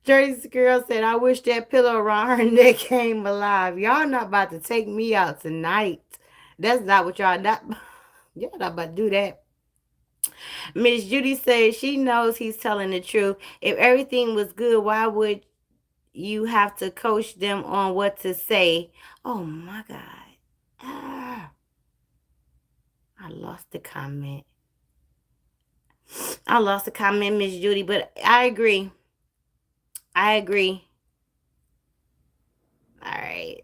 Jersey girl said, I wish that pillow around her neck came alive. Y'all not about to take me out tonight. That's not what y'all not. Y'all not about to do that. Miss Judy says she knows he's telling the truth. If everything was good, why would you have to coach them on what to say? Oh my God. Ah, I lost the comment. I lost the comment, Miss Judy, but I agree. I agree. All right.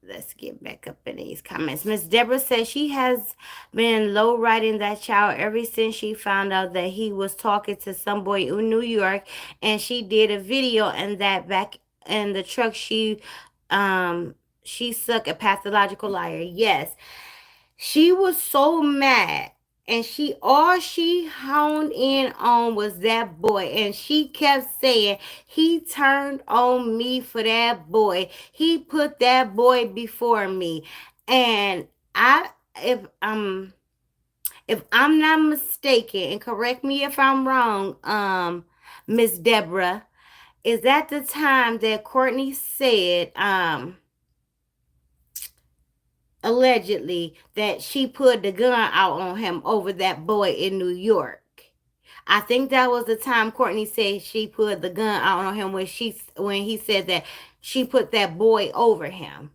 Let's get back up in these comments. Miss Deborah says she has been low riding that child ever since she found out that he was talking to some boy in New York, and she did a video and that back in the truck she suck a pathological liar. Yes, she was so mad, and she honed in on was that boy, and she kept saying he turned on me for that boy. He put that boy before me. And I if I'm not mistaken, and correct me if I'm wrong, Miss Deborah, is that the time that Courtney said allegedly that she put the gun out on him over that boy in New York. I think that was the time Courtney said she put the gun out on him when he said that she put that boy over him.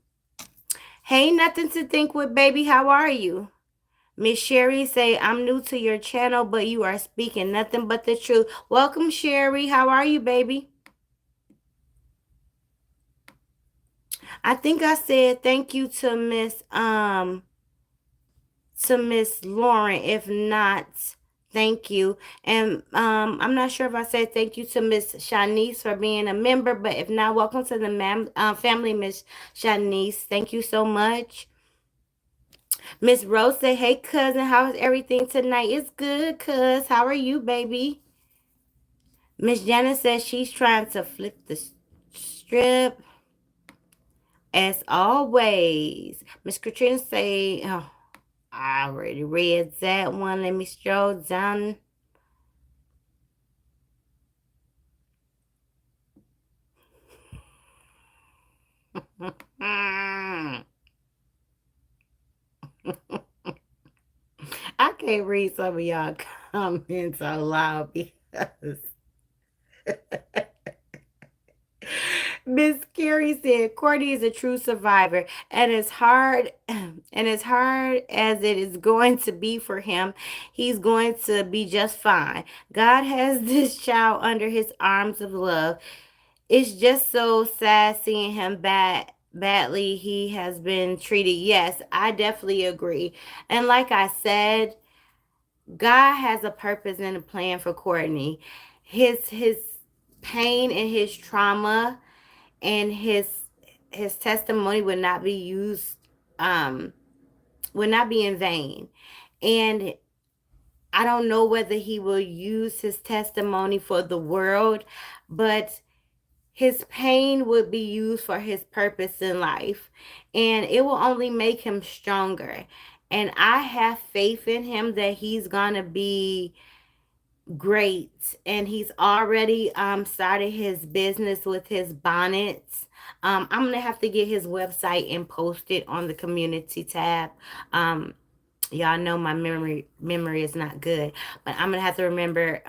Hey, nothing to think with, baby. How are you? Miss Sherry say, I'm new to your channel, but you are speaking nothing but the truth. Welcome, Sherry. How are you, baby? I think I said thank you to Miss Lauren. If not, thank you. And I'm not sure if I said thank you to Miss Shanice for being a member, but if not, welcome to the family, Miss Shanice. Thank you so much. Miss Rose say, hey, cousin, how is everything tonight? It's good, cuz. How are you, baby? Miss Janice says she's trying to flip the strip. As always. Miss Katrina say, oh, I already read that one. Let me scroll down. I can't read some of y'all comments aloud because Miss Carrie said Courtney is a true survivor, and as hard as it is going to be for him, he's going to be just fine. God has this child under his arms of love. It's just so sad seeing him badly he has been treated. Yes, I definitely agree. And like I said, God has a purpose and a plan for Courtney. His pain and his trauma and his testimony would not be used would not be in vain. And I don't know whether he will use his testimony for the world, but his pain would be used for his purpose in life, and it will only make him stronger. And I have faith in him that he's gonna be great, and he's already started his business with his bonnets. I'm gonna have to get his website and post it on the community tab. Y'all know my memory is not good, but I'm gonna have to remember.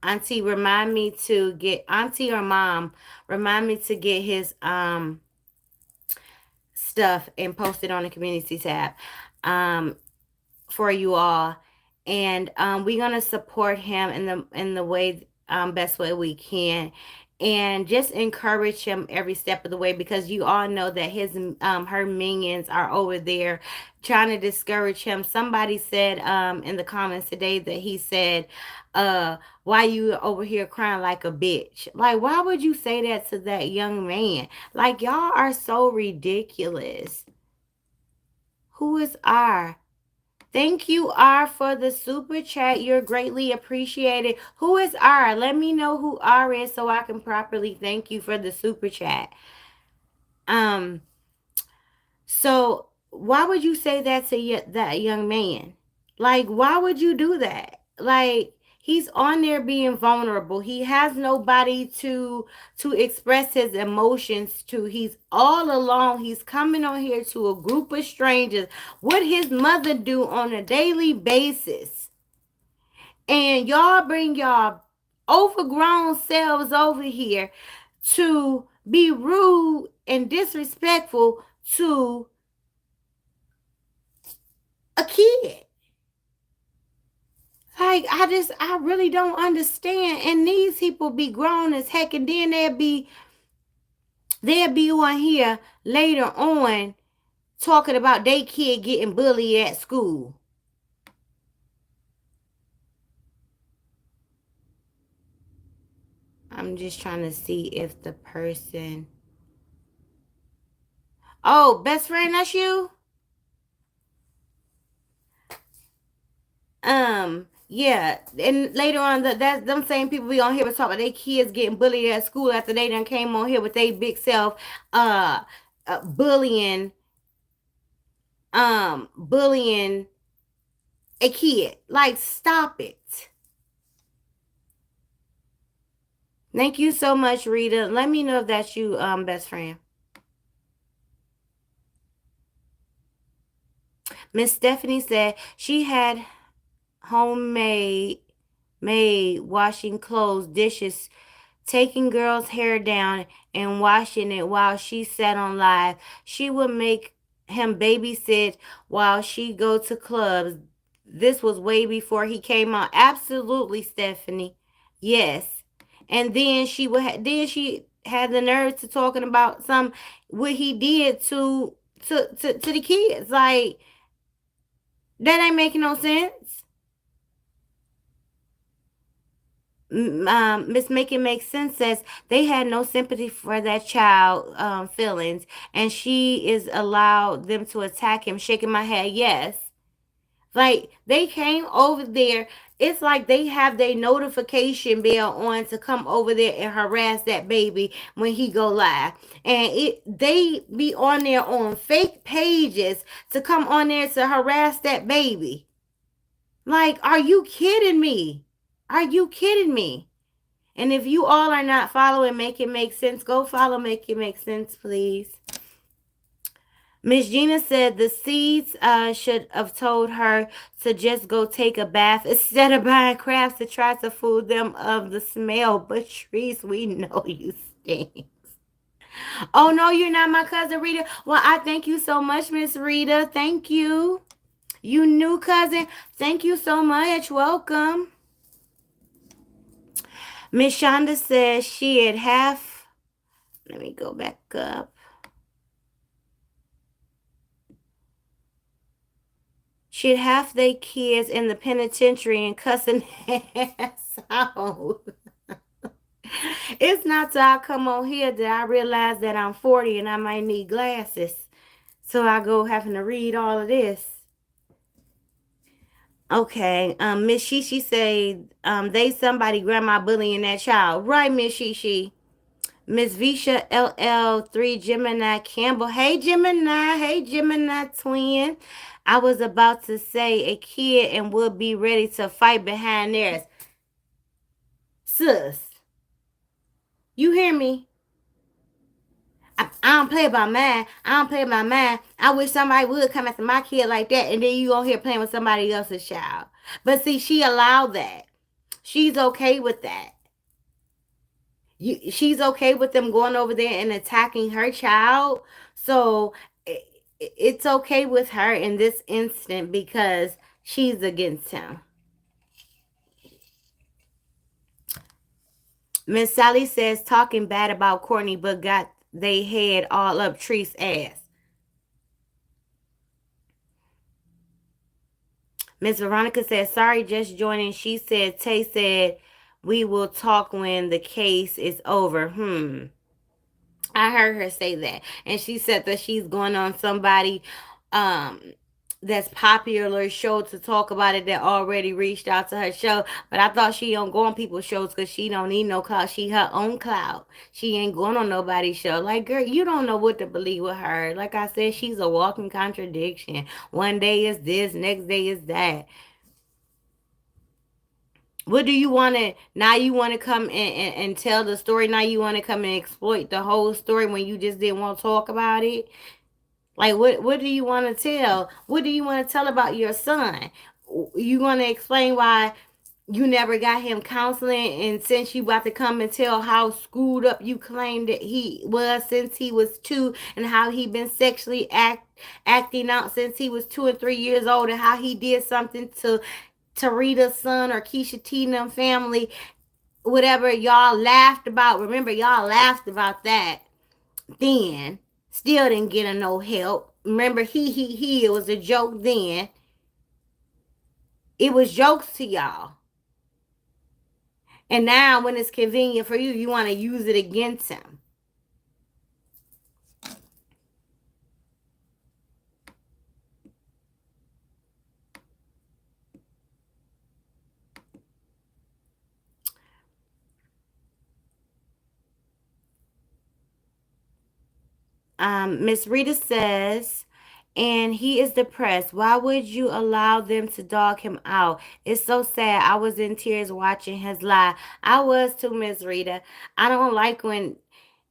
Auntie, remind me to get Auntie or Mom, remind me to get his stuff and post it on the community tab for you all. And we're gonna support him in the way best way we can, and just encourage him every step of the way, because you all know that his her minions are over there trying to discourage him. Somebody said in the comments today that he said, why you over here crying like a bitch? Like, why would you say that to that young man? Like, y'all are so ridiculous. Who is R? Thank you, R, for the super chat. You're greatly appreciated. Who is R? Let me know who R is so I can properly thank you for the super chat. Um, so why would you say that to that young man? Like, why would you do that? Like, he's on there being vulnerable. He has nobody to express his emotions to. He's all alone. He's coming on here to a group of strangers. What his mother do on a daily basis. And y'all bring y'all overgrown selves over here to be rude and disrespectful to a kid. Like, I really don't understand. And these people be grown as heck, and then they'll be on here later on talking about they kid getting bullied at school. I'm just trying to see if the person. Oh, best friend, that's you? Yeah, and later on, that's them same people we on here was talking about their kids getting bullied at school after they done came on here with their big self, uh, bullying, bullying a kid. Like, stop it. Thank you so much, Rita. Let me know if that's you, best friend. Miss Stephanie said she had homemade made washing clothes, dishes, taking girl's hair down and washing it while she sat on live. She would make him babysit while she go to clubs. This was way before he came out. Absolutely, Stephanie. Yes. And then then she had the nerve to talking about some what he did to the kids. Like, that ain't making no sense. Miss Make It Make Sense says they had no sympathy for that child feelings, and she is allowed them to attack him. Shaking my head, yes. Like, they came over there. It's like they have their notification bell on to come over there and harass that baby when he go live, and they be on there on fake pages to come on there to harass that baby. Like, are you kidding me? Are you kidding me? And if you all are not following Make It Make Sense, go follow Make It Make Sense, please. Miss Gina said the seeds should have told her to just go take a bath instead of buying crabs to try to fool them of the smell. But Trees, we know you stink. Oh no, you're not my cousin Rita. Well, I thank you so much, Miss Rita. Thank you. You new cousin. Thank you so much. Welcome. Miss Shonda says she had half. Let me go back up. She'd half they kids in the penitentiary and cussing ass out. It's not till I come on here that I realize that I'm 40 and I might need glasses. So I go having to read all of this. Okay, Miss Shishi said, they somebody grandma bullying that child. Right, Miss Shishi. Miss Visha LL3 Gemini Campbell. Hey Gemini. Hey Gemini twin. I was about to say a kid and would be ready to fight behind theirs. Sis, you hear me? I don't play about mine. I don't play about mine. I wish somebody would come after my kid like that, and then you on here playing with somebody else's child. But see, she allowed that. She's okay with that. She's okay with them going over there and attacking her child. So it's okay with her in this instant because she's against him. Miss Sally says talking bad about Courtney, but got they head all up Tree's ass. Miss Veronica says sorry, just joining. She said Tay said we will talk when the case is over. I heard her say that. And she said that she's going on somebody um that's popular show to talk about it that already reached out to her show. But I thought she don't go on people's shows because she don't need no clout. She her own clout. She ain't going on nobody's show. Like, girl, you don't know what to believe with her. Like I said, she's a walking contradiction. One day is this, next day is that. What do you want to now? You want to come and tell the story? Now you want to come and exploit the whole story when you just didn't want to talk about it? Like, what do you want to tell? What do you want to tell about your son? You want to explain why you never got him counseling, and since you about to come and tell how screwed up you claimed that he was since he was 2, and how he been sexually acting out since he was 2 and 3 years old, and how he did something to Rita's son or Keisha T and them family, whatever y'all laughed about. Remember, y'all laughed about that then. Still didn't get a no help. Remember, he. It was a joke then. It was jokes to y'all. And now, when it's convenient for you, you want to use it against him. Miss Rita says, and he is depressed. Why would you allow them to dog him out? It's so sad. I was in tears watching his lie. I was too, Miss Rita. I don't like when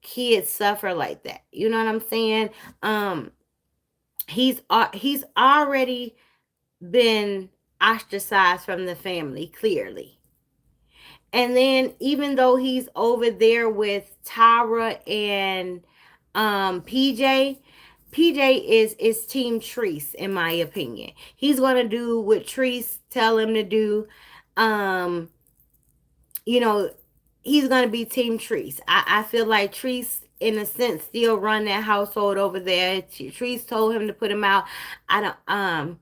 kids suffer like that. You know what I'm saying? Um, he's already been ostracized from the family, clearly. And then even though he's over there with Tyra and PJ is team Treese, in my opinion. He's gonna do what Treese tell him to do. Um, you know, he's gonna be team Treese. I feel like Treese in a sense still run that household over there. Treese told him to put him out. I don't um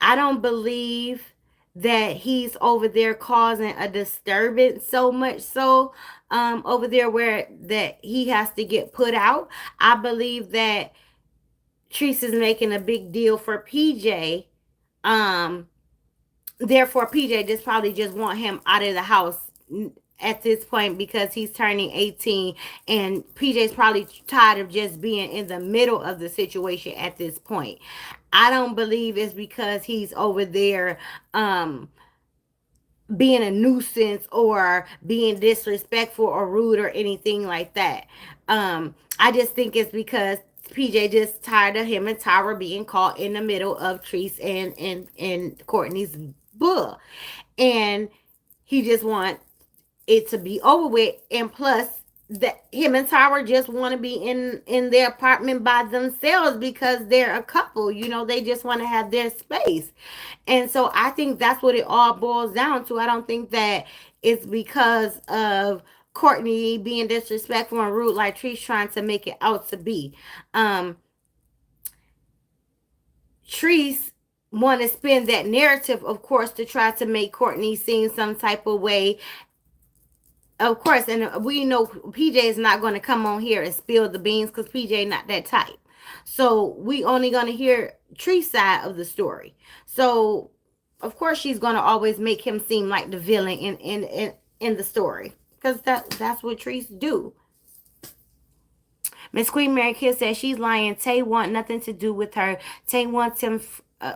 I don't believe that he's over there causing a disturbance so much so over there where that he has to get put out. I believe that Treese is making a big deal for PJ. Um Therefore PJ just probably just want him out of the house at this point because he's turning 18, and PJ's probably tired of just being in the middle of the situation at this point. I don't believe it's because he's over there being a nuisance or being disrespectful or rude or anything like that. I just think it's because PJ just tired of him and Tyra being caught in the middle of Treese and Courtney's bull. And he just want it to be over with. And plus, that him and Tyra just want to be in their apartment by themselves because they're a couple. You know, they just want to have their space. And so I think that's what it all boils down to. I don't think that it's because of Courtney being disrespectful and rude like Tree's trying to make it out to be. Um Treese want to spin that narrative, of course, to try to make Courtney seem some type of way, of course. And we know PJ is not going to come on here and spill the beans because PJ not that type. So we only going to hear Tree's side of the story. So of course she's going to always make him seem like the villain in the story because that's what Trees do. Miss Queen Mary Kill says she's lying. Tay want nothing to do with her. Tay wants him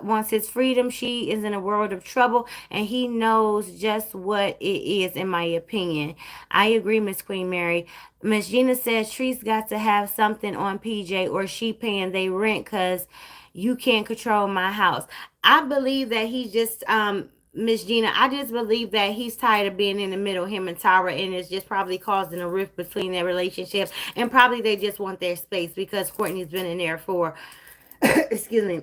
wants his freedom. She is in a world of trouble, and he knows just what it is. In my opinion, I agree, Miss Queen Mary. Miss Gina says Treese got to have something on PJ, or she paying they rent because you can't control my house. I believe that he just Miss Gina, I just believe that he's tired of being in the middle, him and Tara, and it's just probably causing a rift between their relationship. And probably they just want their space because Courtney's been in there for, excuse me,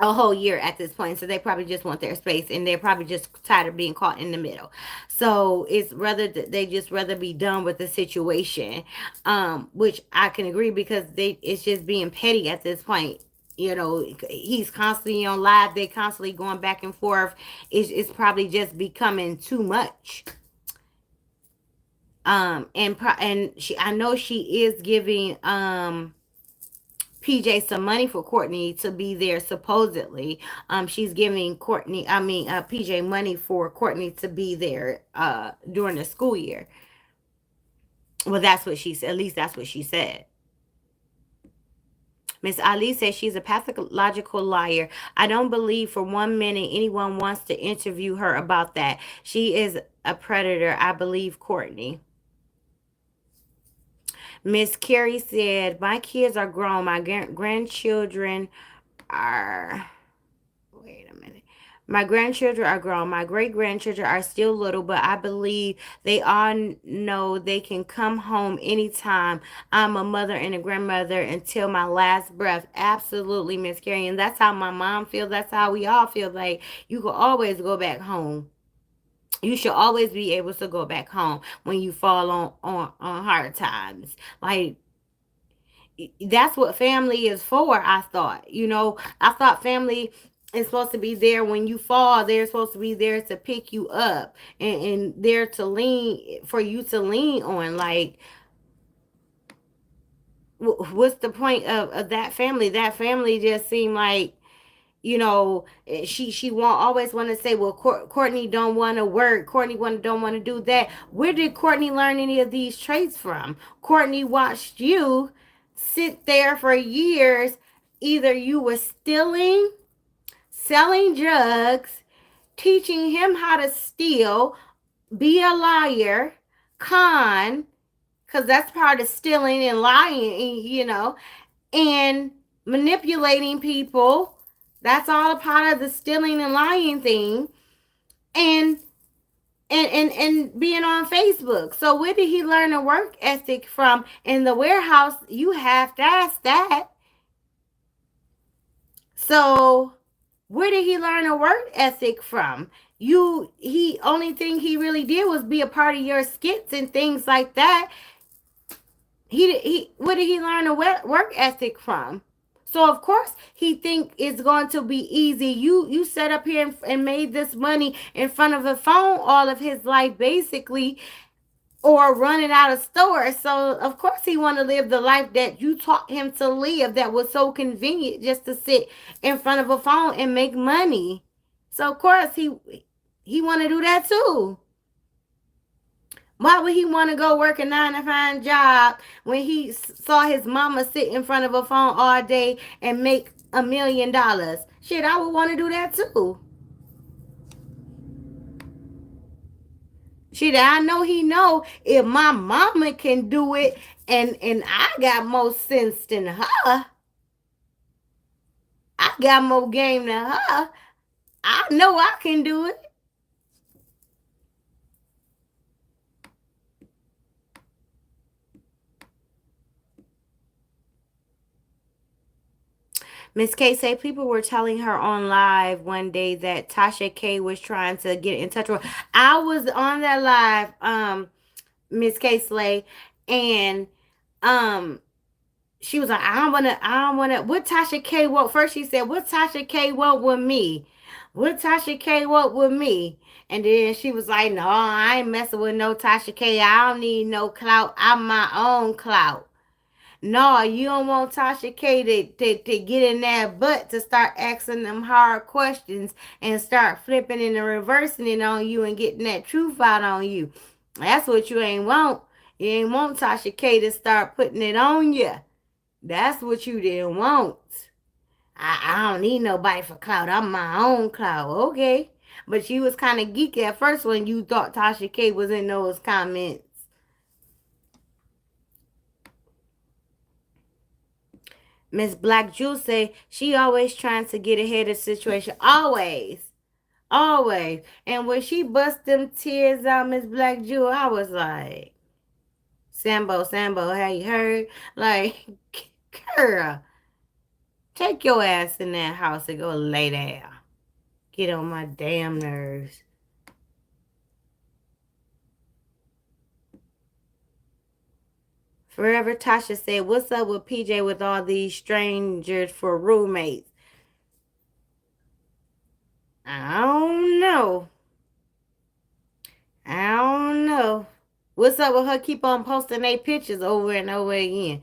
a whole year at this point, so they probably just want their space, and they're probably just tired of being caught in the middle. So it's rather they just rather be done with the situation, which I can agree, because they it's just being petty at this point. You know, he's constantly on live, they constantly going back and forth. It's probably just becoming too much. And she, I know she is giving PJ some money for Courtney to be there, supposedly. She's giving PJ money for Courtney to be there during the school year. Well, that's what she said. At least that's what she said. Miss Ali says she's a pathological liar. I don't believe for 1 minute anyone wants to interview her about that. She is a predator. I believe Courtney. Miss Carrie said, my kids are grown. My grandchildren are, wait a minute. My grandchildren are grown. My great grandchildren are still little, but I believe they all know they can come home anytime. I'm a mother and a grandmother until my last breath. Absolutely, Miss Carrie. And that's how my mom feels. That's how we all feel. Like, you can always go back home. You should always be able to go back home when you fall on hard times. Like, that's what family is for. I thought, I thought family is supposed to be there when you fall. They're supposed to be there to pick you up, and there to lean, for you to lean on. Like, what's the point of that family? That family just seemed like, she won't always want to say, well, Courtney don't want to work, Courtney don't want to do that. Where did Courtney learn any of these traits from? Courtney watched you sit there for years. Either you were stealing, selling drugs, teaching him how to steal, be a liar, con, because that's part of stealing and lying, and manipulating people. That's all a part of the stealing and lying thing. And and being on Facebook. So where did he learn a work ethic from? In the warehouse, you have to ask that. So where did he learn a work ethic from? He only thing he really did was be a part of your skits and things like that. He Where did he learn a work ethic from? So of course he think it's going to be easy. You set up here and made this money in front of a phone all of his life, basically, or running out of stores. So of course he want to live the life that you taught him to live, that was so convenient, just to sit in front of a phone and make money. So of course he want to do that too. Why would he want to go work a 9 to 5 job when he saw his mama sit in front of a phone all day and make $1 million? Shit, I would want to do that too. Shit, I know he know if my mama can do it, and I got more sense than her. I got more game than her. I know I can do it. Miss K say people were telling her on live one day that Tasha K was trying to get in touch with her. I was on that live, Miss K Slay, and um she was like, I don't wanna what Tasha K want. First she said, what Tasha K want with me? What Tasha K want with me? And then she was like, no, I ain't messing with no Tasha K. I don't need no clout. I'm my own clout. No, you don't want Tasha K to get in that butt to start asking them hard questions and start flipping and reversing it on you and getting that truth out on you. That's what you ain't want. You ain't want Tasha K to start putting it on you. That's what you didn't want. I don't need nobody for clout. I'm my own clout. Okay. But she was kind of geeky at first when you thought Tasha K was in those comments. Miss Black Jewel say she always trying to get ahead of the situation. Always. Always. And when she bust them tears out, Miss Black Jewel, I was like, Sambo, have you heard? Like, girl. Take your ass in that house and go lay down. Get on my damn nerves. Forever Tasha said, "What's up with PJ with all these strangers for roommates?" I don't know. I don't know. What's up with her keep on posting their pictures over and over again?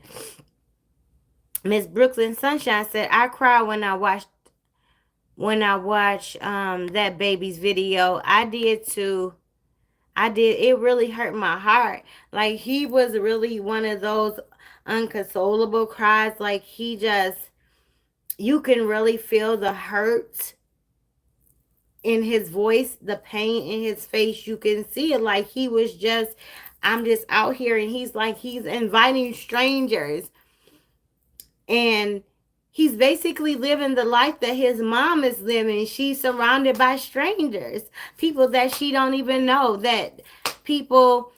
Miss Brooklyn Sunshine said, "I cry when I watch that baby's video. I did too. I did. It really hurt my heart. Like he was really one of those unconsolable cries. Like he just, you can really feel the hurt in his voice, the pain in his face. You can see it. Like he was just, I'm just out here, and he's like he's inviting strangers, and he's basically living the life that his mom is living. She's surrounded by strangers, people that she don't even know, that people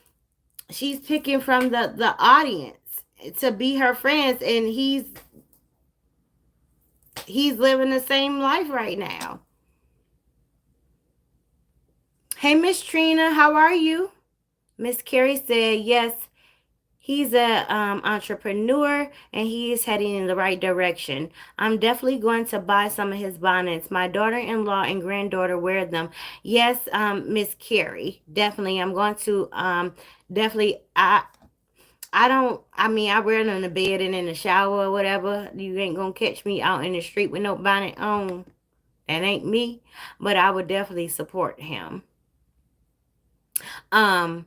she's picking from the audience to be her friends, and he's living the same life right now. Hey, Miss Trina, how are you? Miss Carrie said, yes, he's a entrepreneur and he is heading in the right direction. I'm definitely going to buy some of his bonnets. My daughter-in-law and granddaughter wear them. Yes, Miss Carrie, definitely. I'm going to definitely. I don't. I mean, I wear them in the bed and in the shower or whatever. You ain't gonna catch me out in the street with no bonnet on. That ain't me. But I would definitely support him. Um,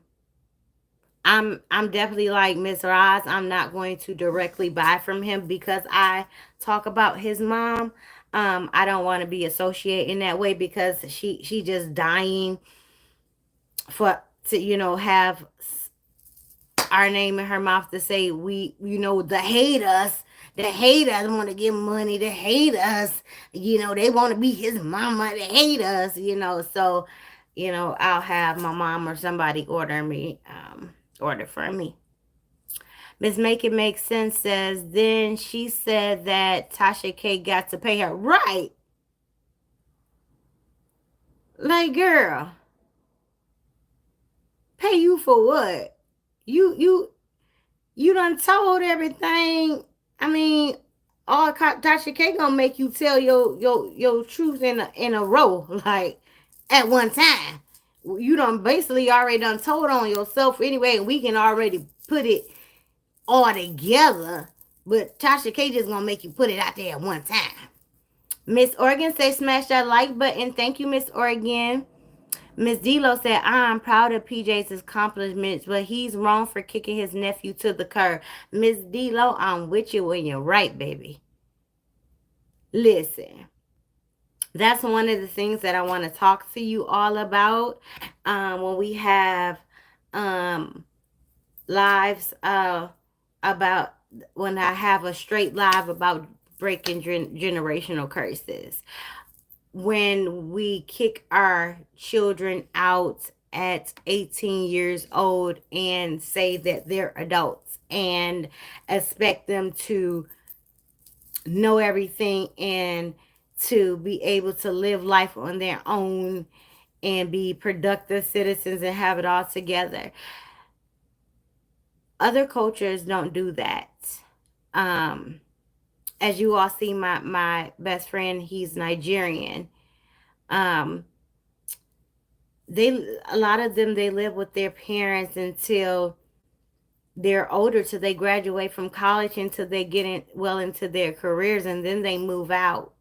I'm definitely like Miss Roz. I'm not going to directly buy from him because I talk about his mom. I don't want to be associated in that way because she just dying for to have our name in her mouth to say we the haters. The haters want to give money. The haters, they want to be his mama. The haters, so I'll have my mom or somebody order for me. Miss Make It Make Sense says, then she said that Tasha K got to pay her. Right. Like, girl, pay you for what? You done told everything. I mean, all Tasha K gonna make you tell your truth in a row, like at one time. You done basically already done told on yourself anyway, and we can already put it all together. But Tasha K just gonna make you put it out there at one time. Miss Oregon say smash that like button. Thank you, Miss Oregon. Miss D'Lo said, I'm proud of PJ's accomplishments, but he's wrong for kicking his nephew to the curb. Miss D'Lo, I'm with you when you're right, baby. Listen, that's one of the things that I want to talk to you all about when we have lives about when I have a straight live about breaking generational curses. When we kick our children out at 18 years old and say that they're adults and expect them to know everything and to be able to live life on their own and be productive citizens and have it all together. Other cultures don't do that. As you all see, my best friend, he's Nigerian. um a lot of them, they live with their parents until they're older, till they graduate from college, until they get into their careers, and then they move out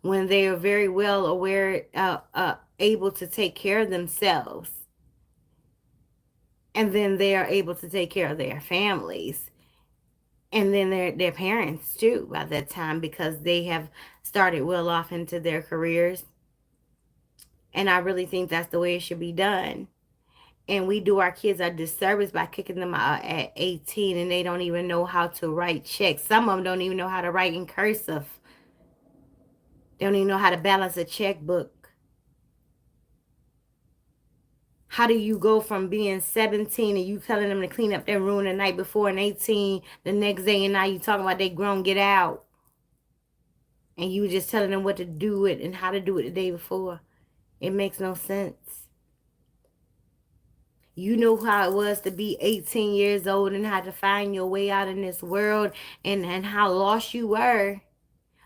when they are very well aware, able to take care of themselves, and then they are able to take care of their families, and then their parents too by that time, because they have started well off into their careers. And I really think that's the way it should be done. And we do our kids a disservice by kicking them out at 18 and they don't even know how to write checks. Some of them don't even know how to write in cursive. They don't even know how to balance a checkbook. How do you go from being 17 and you telling them to clean up their room the night before, and 18 the next day, and now you talking about they grown, get out? and you just telling them what to do it and how to do it the day before. It makes no sense. You know how it was to be 18 years old and how to find your way out in this world, and how lost you were.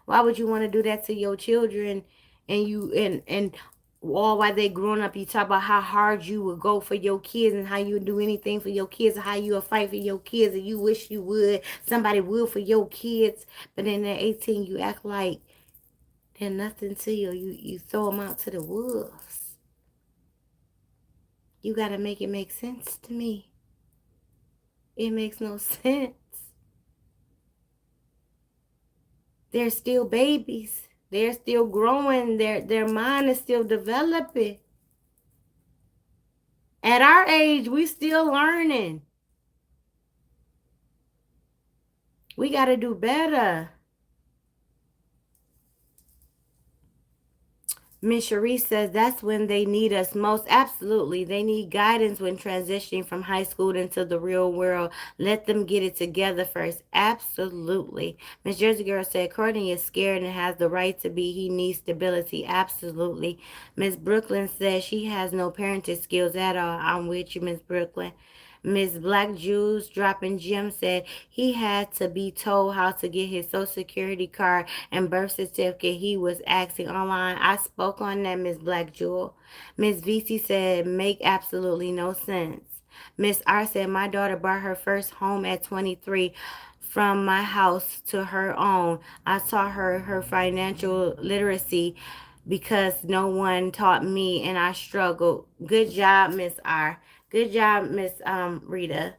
Why would you want to do that to your children? And all while they growing up, you talk about how hard you would go for your kids and how you would do anything for your kids, and how you would fight for your kids, and you wish you would, somebody would for your kids. But then at 18, you act like they're nothing to you. You throw them out to the wolves. You got to make it make sense to me. It makes no sense. They're still babies. They're still growing. Their mind is still developing. At our age, we still learning. We got to do better. Miss Cherie says that's when they need us most. Absolutely. They need guidance when transitioning from high school into the real world. Let them get it together first. Absolutely. Miss Jersey Girl said Courtney is scared and has the right to be. He needs stability. Absolutely. Miss Brooklyn says she has no parenting skills at all. I'm with you, Miss Brooklyn. Miss Black Jews dropping Jim said he had to be told how to get his social security card and birth certificate. He was asking online. I spoke on that, Miss Black Jewel. Miss VC said make absolutely no sense. Miss R said my daughter bought her first home at 23 from my house to her own. I taught her financial literacy because no one taught me and I struggled. Good job, Miss R. Good job, Miss Rita.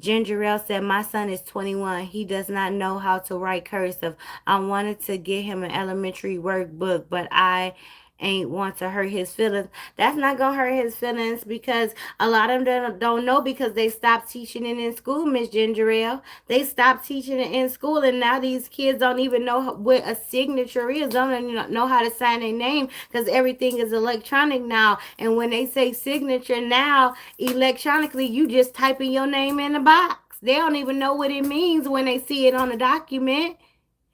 Gingerelle said, my son is 21. He does not know how to write cursive. I wanted to get him an elementary workbook, but I ain't want to hurt his feelings. That's not going to hurt his feelings because a lot of them don't know because they stopped teaching it in school, Miss Gingerelle. They stopped teaching it in school, and now these kids don't even know what a signature is. Don't even know how to sign their name because everything is electronic now. And when they say signature now, electronically, you just typing your name in the box. They don't even know what it means when they see it on a document.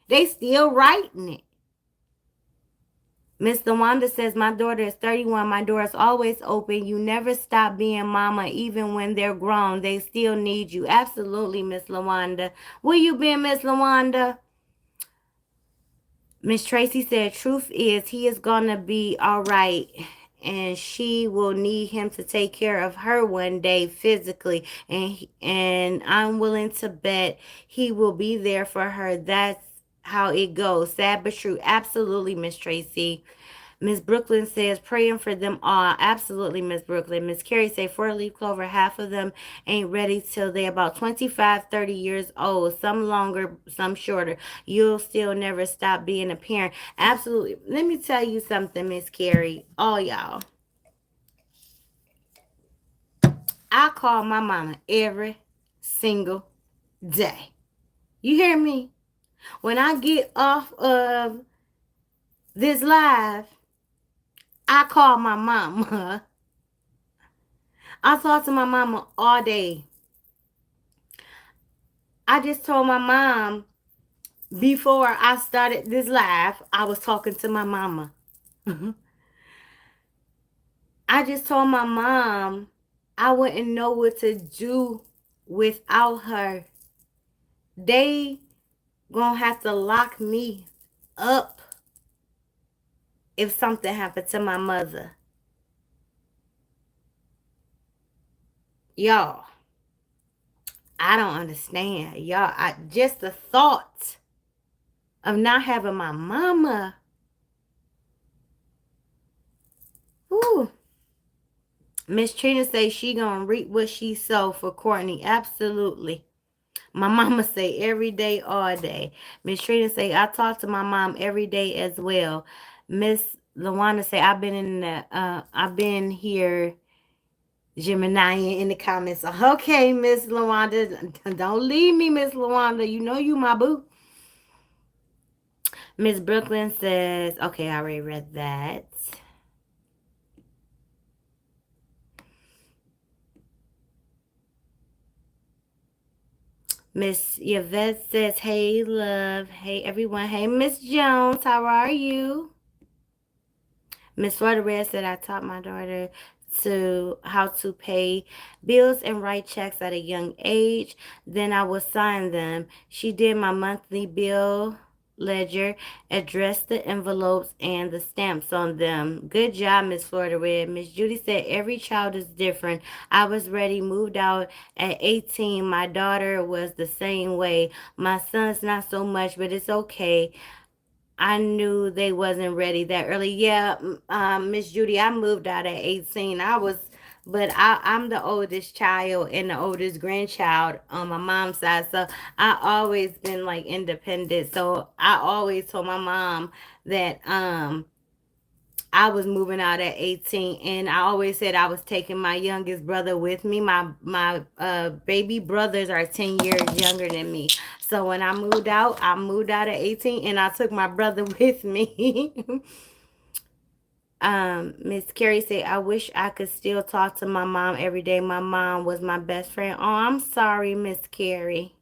They still writing it. Miss Lawanda says, my daughter is 31. My door is always open. You never stop being mama, even when they're grown. They still need you. Absolutely, Miss Lawanda. Where you been, Miss Lawanda? Miss Tracy said, truth is, he is going to be all right. And she will need him to take care of her one day physically. And I'm willing to bet he will be there for her. That's how it goes. Sad but true. Absolutely, Miss Tracy. Miss Brooklyn says, praying for them all. Absolutely, Miss Brooklyn. Miss Carrie say, 4-leaf clover, half of them ain't ready till they're about 25, 30 years old. Some longer, some shorter. You'll still never stop being a parent. Absolutely. Let me tell you something, Miss Carrie. All y'all. I call my mama every single day. You hear me? When I get off of this live, I call my mama. I talk to my mama all day. I just told my mom before I started this live, I was talking to my mama. I just told my mom I wouldn't know what to do without her. They gonna have to lock me up if something happened to my mother. Y'all, I don't understand. Y'all, just the thought of not having my mama. Whew. Miss Trina say she gonna reap what she sow for Courtney. Absolutely. My mama say every day, all day. Miss Trina say I talk to my mom every day as well. Miss Lawana say I've been here Gemini in the comments. Okay, Miss Lawanda, don't leave me, Miss Lawanda. You know you my boo. Miss Brooklyn says, okay, I already read that. Miss Yvette says, hey, love. Hey, everyone. Hey, Miss Jones. How are you? Miss Florida Red said, I taught my daughter to how to pay bills and write checks at a young age. Then I would sign them. She did my monthly bill ledger, addressed the envelopes and the stamps on them. Good job, Miss Florida Red. Miss Judy said, every child is different. I was ready, moved out at 18. My daughter was the same way. My son's not so much, but it's okay. I knew they wasn't ready that early. Yeah, Miss Judy, I moved out at 18. But I'm the oldest child and the oldest grandchild on my mom's side. So I always been like independent. So I always told my mom that I was moving out at 18, and I always said I was taking my youngest brother with me. My baby brothers are 10 years younger than me. So when I moved out at 18 and I took my brother with me. Miss Carrie said, I wish I could still talk to my mom every day. My mom was my best friend. Oh, I'm sorry, Miss Carrie.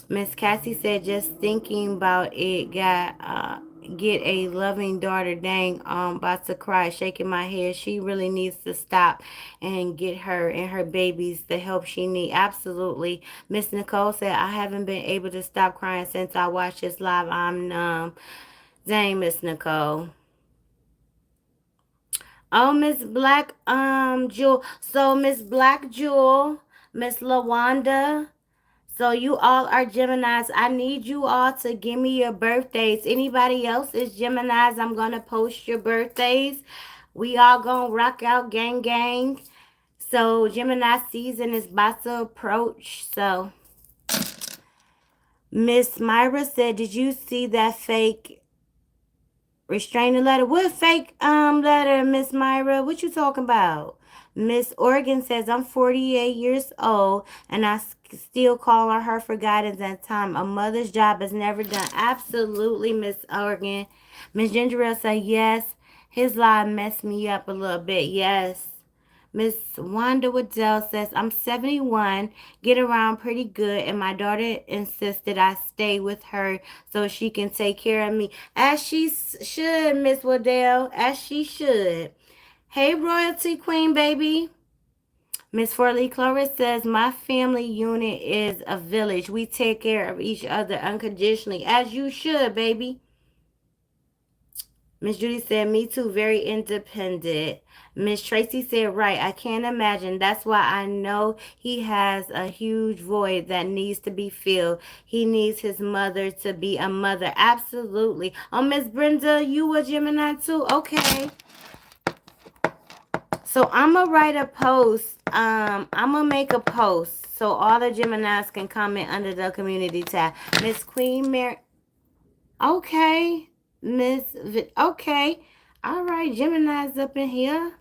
Miss Cassie said, just thinking about it, get a loving daughter. Dang, about to cry, shaking my head. She really needs to stop and get her and her babies the help she need. Absolutely. Miss Nicole said, I haven't been able to stop crying since I watched this live. I'm numb. Dang, Miss Nicole. Oh, Miss Black, Jewel. So Miss Black Jewel, Miss Lawanda. So you all are Geminis. I need you all to give me your birthdays. Anybody else is Geminis? I'm gonna post your birthdays. We all gonna rock out, gang, gang. So Gemini season is about to approach. So Miss Myra said, "Did you see that fake restraining letter? What fake letter, Miss Myra? What you talking about?" Miss Organ says, I'm 48 years old and still call on her for guidance and time. A mother's job is never done. Absolutely, Miss Organ. Miss Ginger Ale said, yes, his lie messed me up a little bit. Yes. Miss Wanda Waddell says, I'm 71, get around pretty good, and my daughter insisted I stay with her so she can take care of me. As she should, Miss Waddell, as she should. Hey, Royalty Queen, baby. Miss Forley Cloris says, my family unit is a village. We take care of each other unconditionally, as you should, baby. Miss Judy said, me too, very independent. Miss Tracy said, right, I can't imagine. That's why I know he has a huge void that needs to be filled. He needs his mother to be a mother. Absolutely. Oh, Miss Brenda, you a Gemini too? Okay. So I'm going to write a post. I'm going to make a post so all the Geminis can comment under the community tab. Miss Queen Mary. Okay. Okay. All right. Gemini's up in here.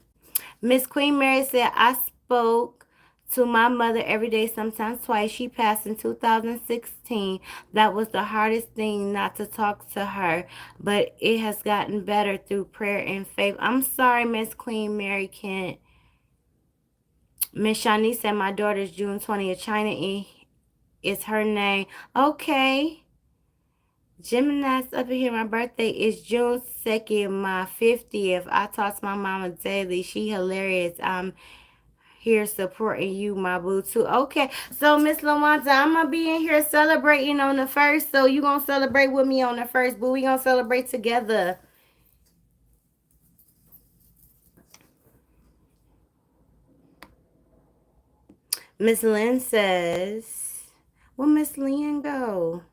Miss Queen Mary said, I spoke to my mother every day, sometimes twice. She passed in 2016. That was the hardest thing, not to talk to her, but it has gotten better through prayer and faith. I'm sorry, Miss Queen Mary can't. Miss Shani said, my daughter's June 20th. China is her name. Okay. Gemini's up in here. My birthday is June 2nd, my 50th. I talk to my mama daily. She hilarious. I'm here supporting you, my boo, too. Okay, so Miss Lawanda, I'm going to be in here celebrating on the 1st. So you going to celebrate with me on the 1st, boo. We going to celebrate together. Miss Lynn says, where Miss Lynn go?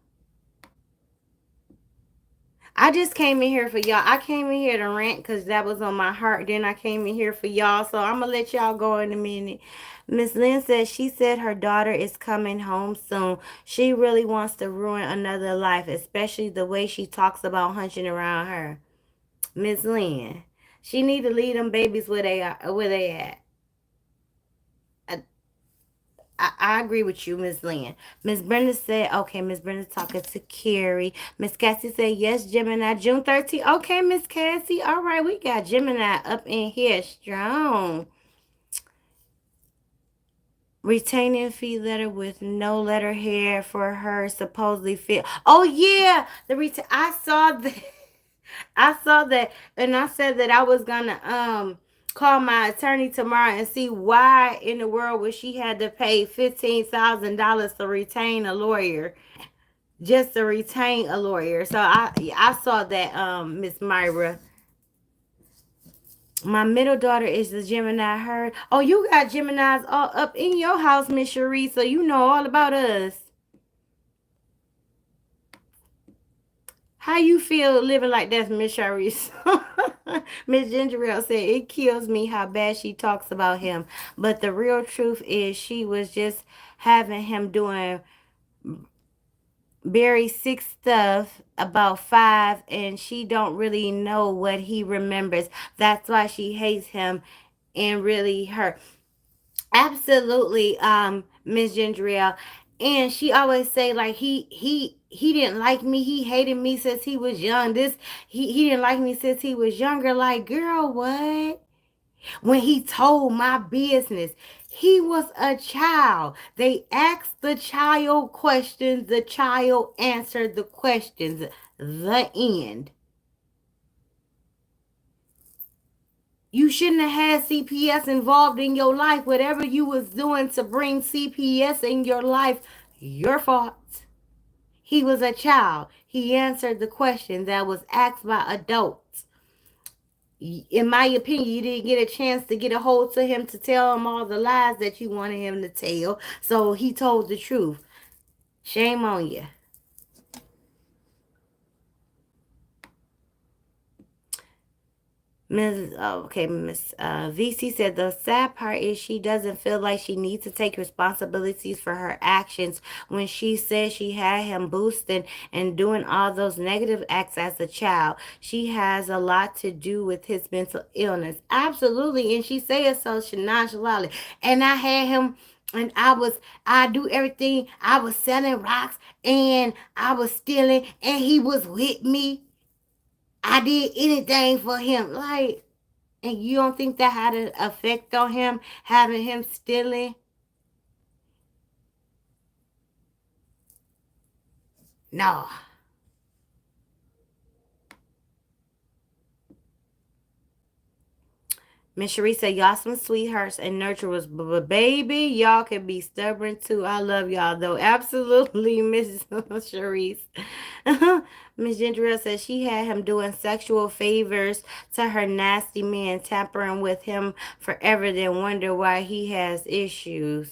I just came in here for y'all. I came in here to rant because that was on my heart. Then I came in here for y'all. So I'm going to let y'all go in a minute. Miss Lynn says she said her daughter is coming home soon. She really wants to ruin another life, especially the way she talks about hunching around her. Miss Lynn, she need to leave them babies where they are, where they at. I agree with you, Miss Lynn. Miss Brenda said, okay, Miss Brenda talking to Carrie. Miss Cassie said, yes, Gemini, June 13th. Okay, Miss Cassie. All right, we got Gemini up in here strong. Retaining fee letter with no letterhead for her supposedly fit. Oh yeah, I saw that. I saw that, and I said that I was gonna call my attorney tomorrow and see why in the world would she had to pay $15,000 to retain a lawyer, just to retain a lawyer. So I saw that, Miss Myra. My middle daughter is the Gemini herd. Oh, you got Geminis all up in your house, Miss Cherie, so you know all about us. How you feel living like that, Miss Cherie? Miss Gingerelle said it kills me how bad she talks about him. But the real truth is she was just having him doing very sick stuff about five, and she don't really know what he remembers. That's why she hates him and really hurt. Absolutely, Miss Gendriel. And she always say like he didn't like me. He hated me since he was young. He didn't like me since he was younger. Like, girl, what? When he told my business, he was a child. They asked the child questions. The child answered the questions. The end. You shouldn't have had CPS involved in your life. Whatever you was doing to bring CPS in your life, your fault. He was a child. He answered the question that was asked by adults. In my opinion, you didn't get a chance to get a hold to him to tell him all the lies that you wanted him to tell. So he told the truth. Shame on you. Miss VC said the sad part is she doesn't feel like she needs to take responsibilities for her actions when she says she had him boosting and doing all those negative acts as a child. She has a lot to do with his mental illness. Absolutely, and she said so nonchalantly. And I had him. And I do everything. I was selling rocks and I was stealing, and he was with me. I did anything for him. Like, and you don't think that had an effect on him, having him stealing? No. Miss Cherie said, y'all some sweethearts and nurturers, but baby, y'all can be stubborn too. I love y'all though. Absolutely, Miss Cherie. Miss Gendrell said she had him doing sexual favors to her nasty man, tampering with him forever, then wonder why he has issues.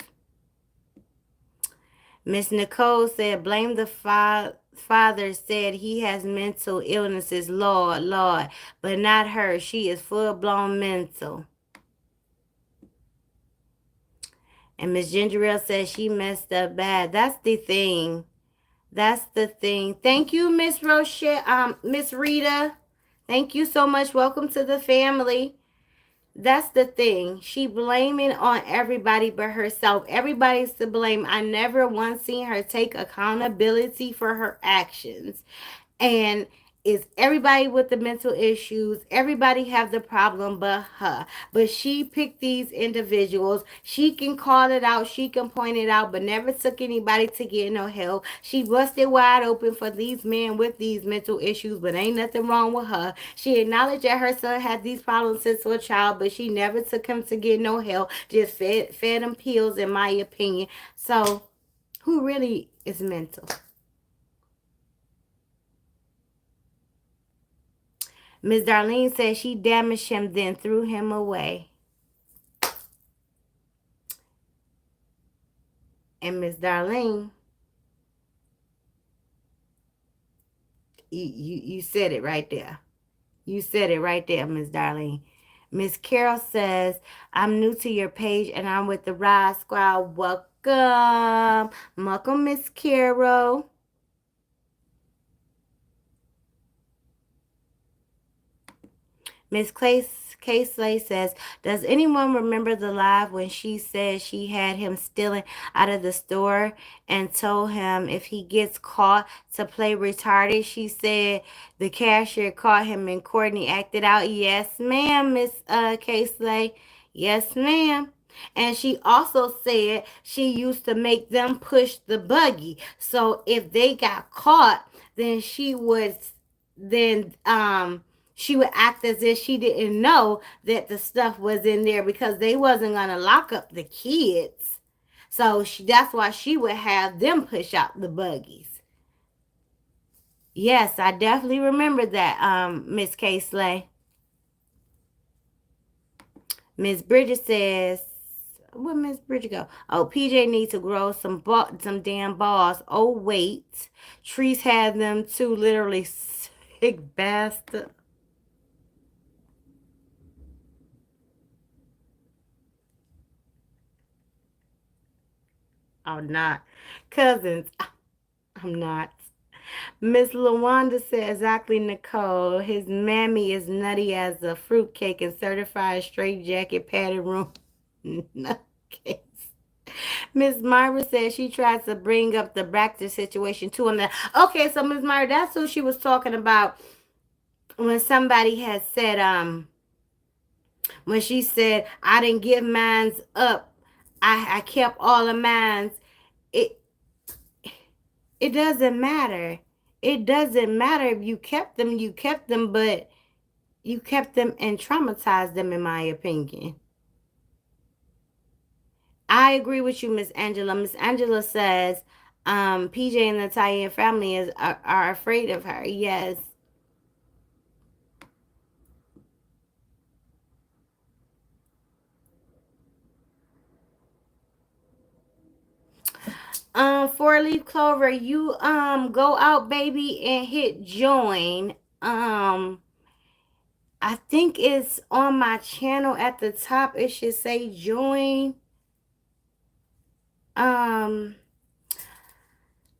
Miss Nicole said, blame the father said he has mental illnesses, Lord, Lord, but not her. She is full blown mental. And Miss Gingerelle says she messed up bad. That's the thing. That's the thing. Thank you, Miss Rochelle, Miss Rita. Thank you so much. Welcome to the family. That's the thing. She blaming on everybody but herself. Everybody's to blame. I never once seen her take accountability for her actions. And it's everybody with the mental issues. Everybody have the problem but her. But she picked these individuals. She can call it out. She can point it out, but never took anybody to get no help. She busted wide open for these men with these mental issues, but ain't nothing wrong with her. She acknowledged that her son had these problems since a child, but she never took him to get no help. Just fed him pills, in my opinion. So, who really is mental? Miss Darlene said she damaged him, then threw him away. And Miss Darlene, you said it right there. You said it right there, Miss Darlene. Miss Carol says, I'm new to your page and I'm with the Ride Squad. Welcome. Welcome, Miss Carol. Miss Slay says, does anyone remember the live when she said she had him stealing out of the store and told him if he gets caught to play retarded? She said the cashier caught him and Courtney acted out. Yes, ma'am, Miss Slay. Yes, ma'am. And she also said she used to make them push the buggy. So if they got caught, then then she would act as if she didn't know that the stuff was in there because they wasn't gonna lock up the kids. So that's why she would have them push out the buggies. Yes, I definitely remember that, Miss K Slay. Miss Bridget says, where Miss Bridget go? Oh, PJ needs to grow some damn balls. Oh wait, Trees had them too. Literally sick bastard. I'm not cousins. I'm not. Miss Lawanda said exactly, Nicole. His mammy is nutty as a fruitcake and certified straight jacket padded room. Nutcase. Miss Myra said she tries to bring up the Braxton situation too. And okay, so Miss Myra, that's who she was talking about when somebody had said, when she said, I didn't give mines up. I kept all of mines. It it doesn't matter. It doesn't matter if you kept them, but you kept them and traumatized them, in my opinion. I agree with you, Miss Angela. Miss Angela says, PJ and the Italian family are afraid of her. Yes. Four leaf clover, you go out, baby, and hit join. I think it's on my channel at the top. It should say join. Um,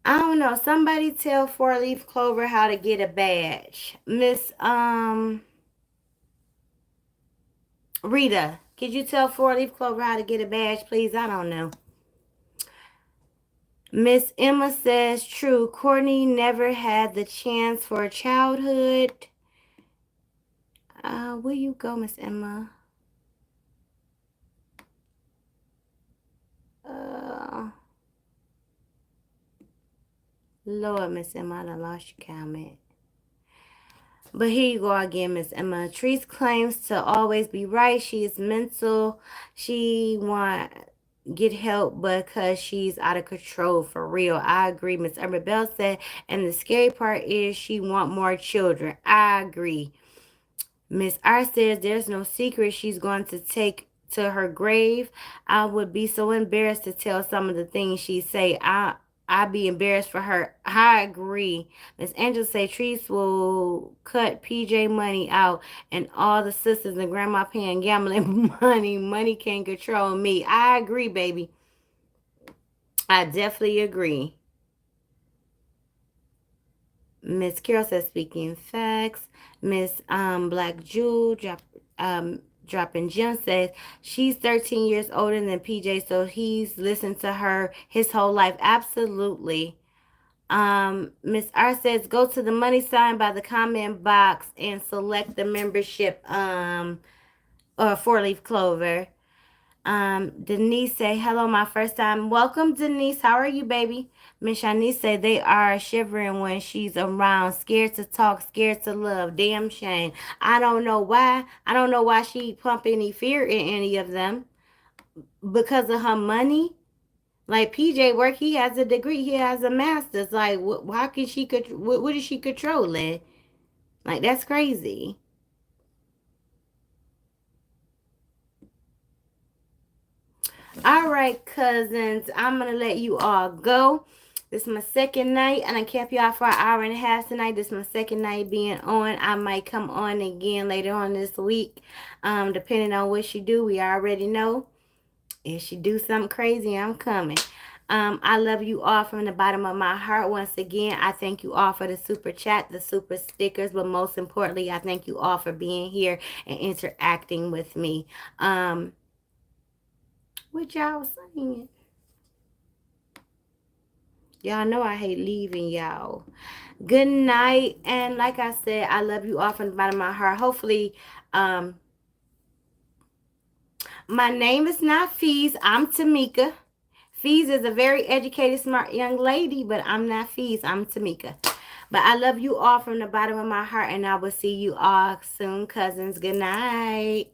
I don't know. Somebody tell Four Leaf Clover how to get a badge. Miss Rita, could you tell Four Leaf Clover how to get a badge, please? I don't know. Miss Emma says true. Courtney never had the chance for childhood. Where you go, Miss Emma? Uh, Lord, Miss Emma, I done lost your comment. But here you go again, Miss Emma. Treese claims to always be right. She is mental. She want get help because she's out of control for real. I agree. Miss Emma Bell said, and the scary part is she want more children. I agree. Miss R says there's no secret she's going to take to her grave. I would be so embarrassed to tell some of the things she say. I'd be embarrassed for her. I agree. Miss Angela say Trees will cut PJ money out and all the sisters and grandma paying gambling money. Money can't control me. I agree, baby. I definitely agree. Miss Carol says speaking facts. Miss Black Jewel dropping gems says she's 13 years older than PJ, so he's listened to her his whole life. Absolutely. Miss R says go to the money sign by the comment box and select the membership or four leaf clover. Denise say, hello, my first time. Welcome, Denise. How are you, baby? Miss Shanice say they are shivering when she's around, scared to talk, scared to love. Damn shame. I don't know why. I don't know why she pump any fear in any of them. Because of her money? Like PJ work, he has a degree, he has a master's. Like, how can she what is she controlling? Like, that's crazy. All right, cousins, I'm gonna let you all go. This is my second night, and I kept y'all for an hour and a half tonight. This is my second night being on. I might come on again later on this week, depending on what she do. We already know. If she do something crazy, I'm coming. I love you all from the bottom of my heart. Once again, I thank you all for the super chat, the super stickers, but most importantly, I thank you all for being here and interacting with me. What y'all was saying? Y'all know I hate leaving y'all. Good night. And like I said, I love you all from the bottom of my heart. Hopefully, My name is not Fees. I'm Tamika. Fees is a very educated, smart young lady, but I'm not Fees. I'm Tamika. But I love you all from the bottom of my heart, and I will see you all soon, cousins. Good night.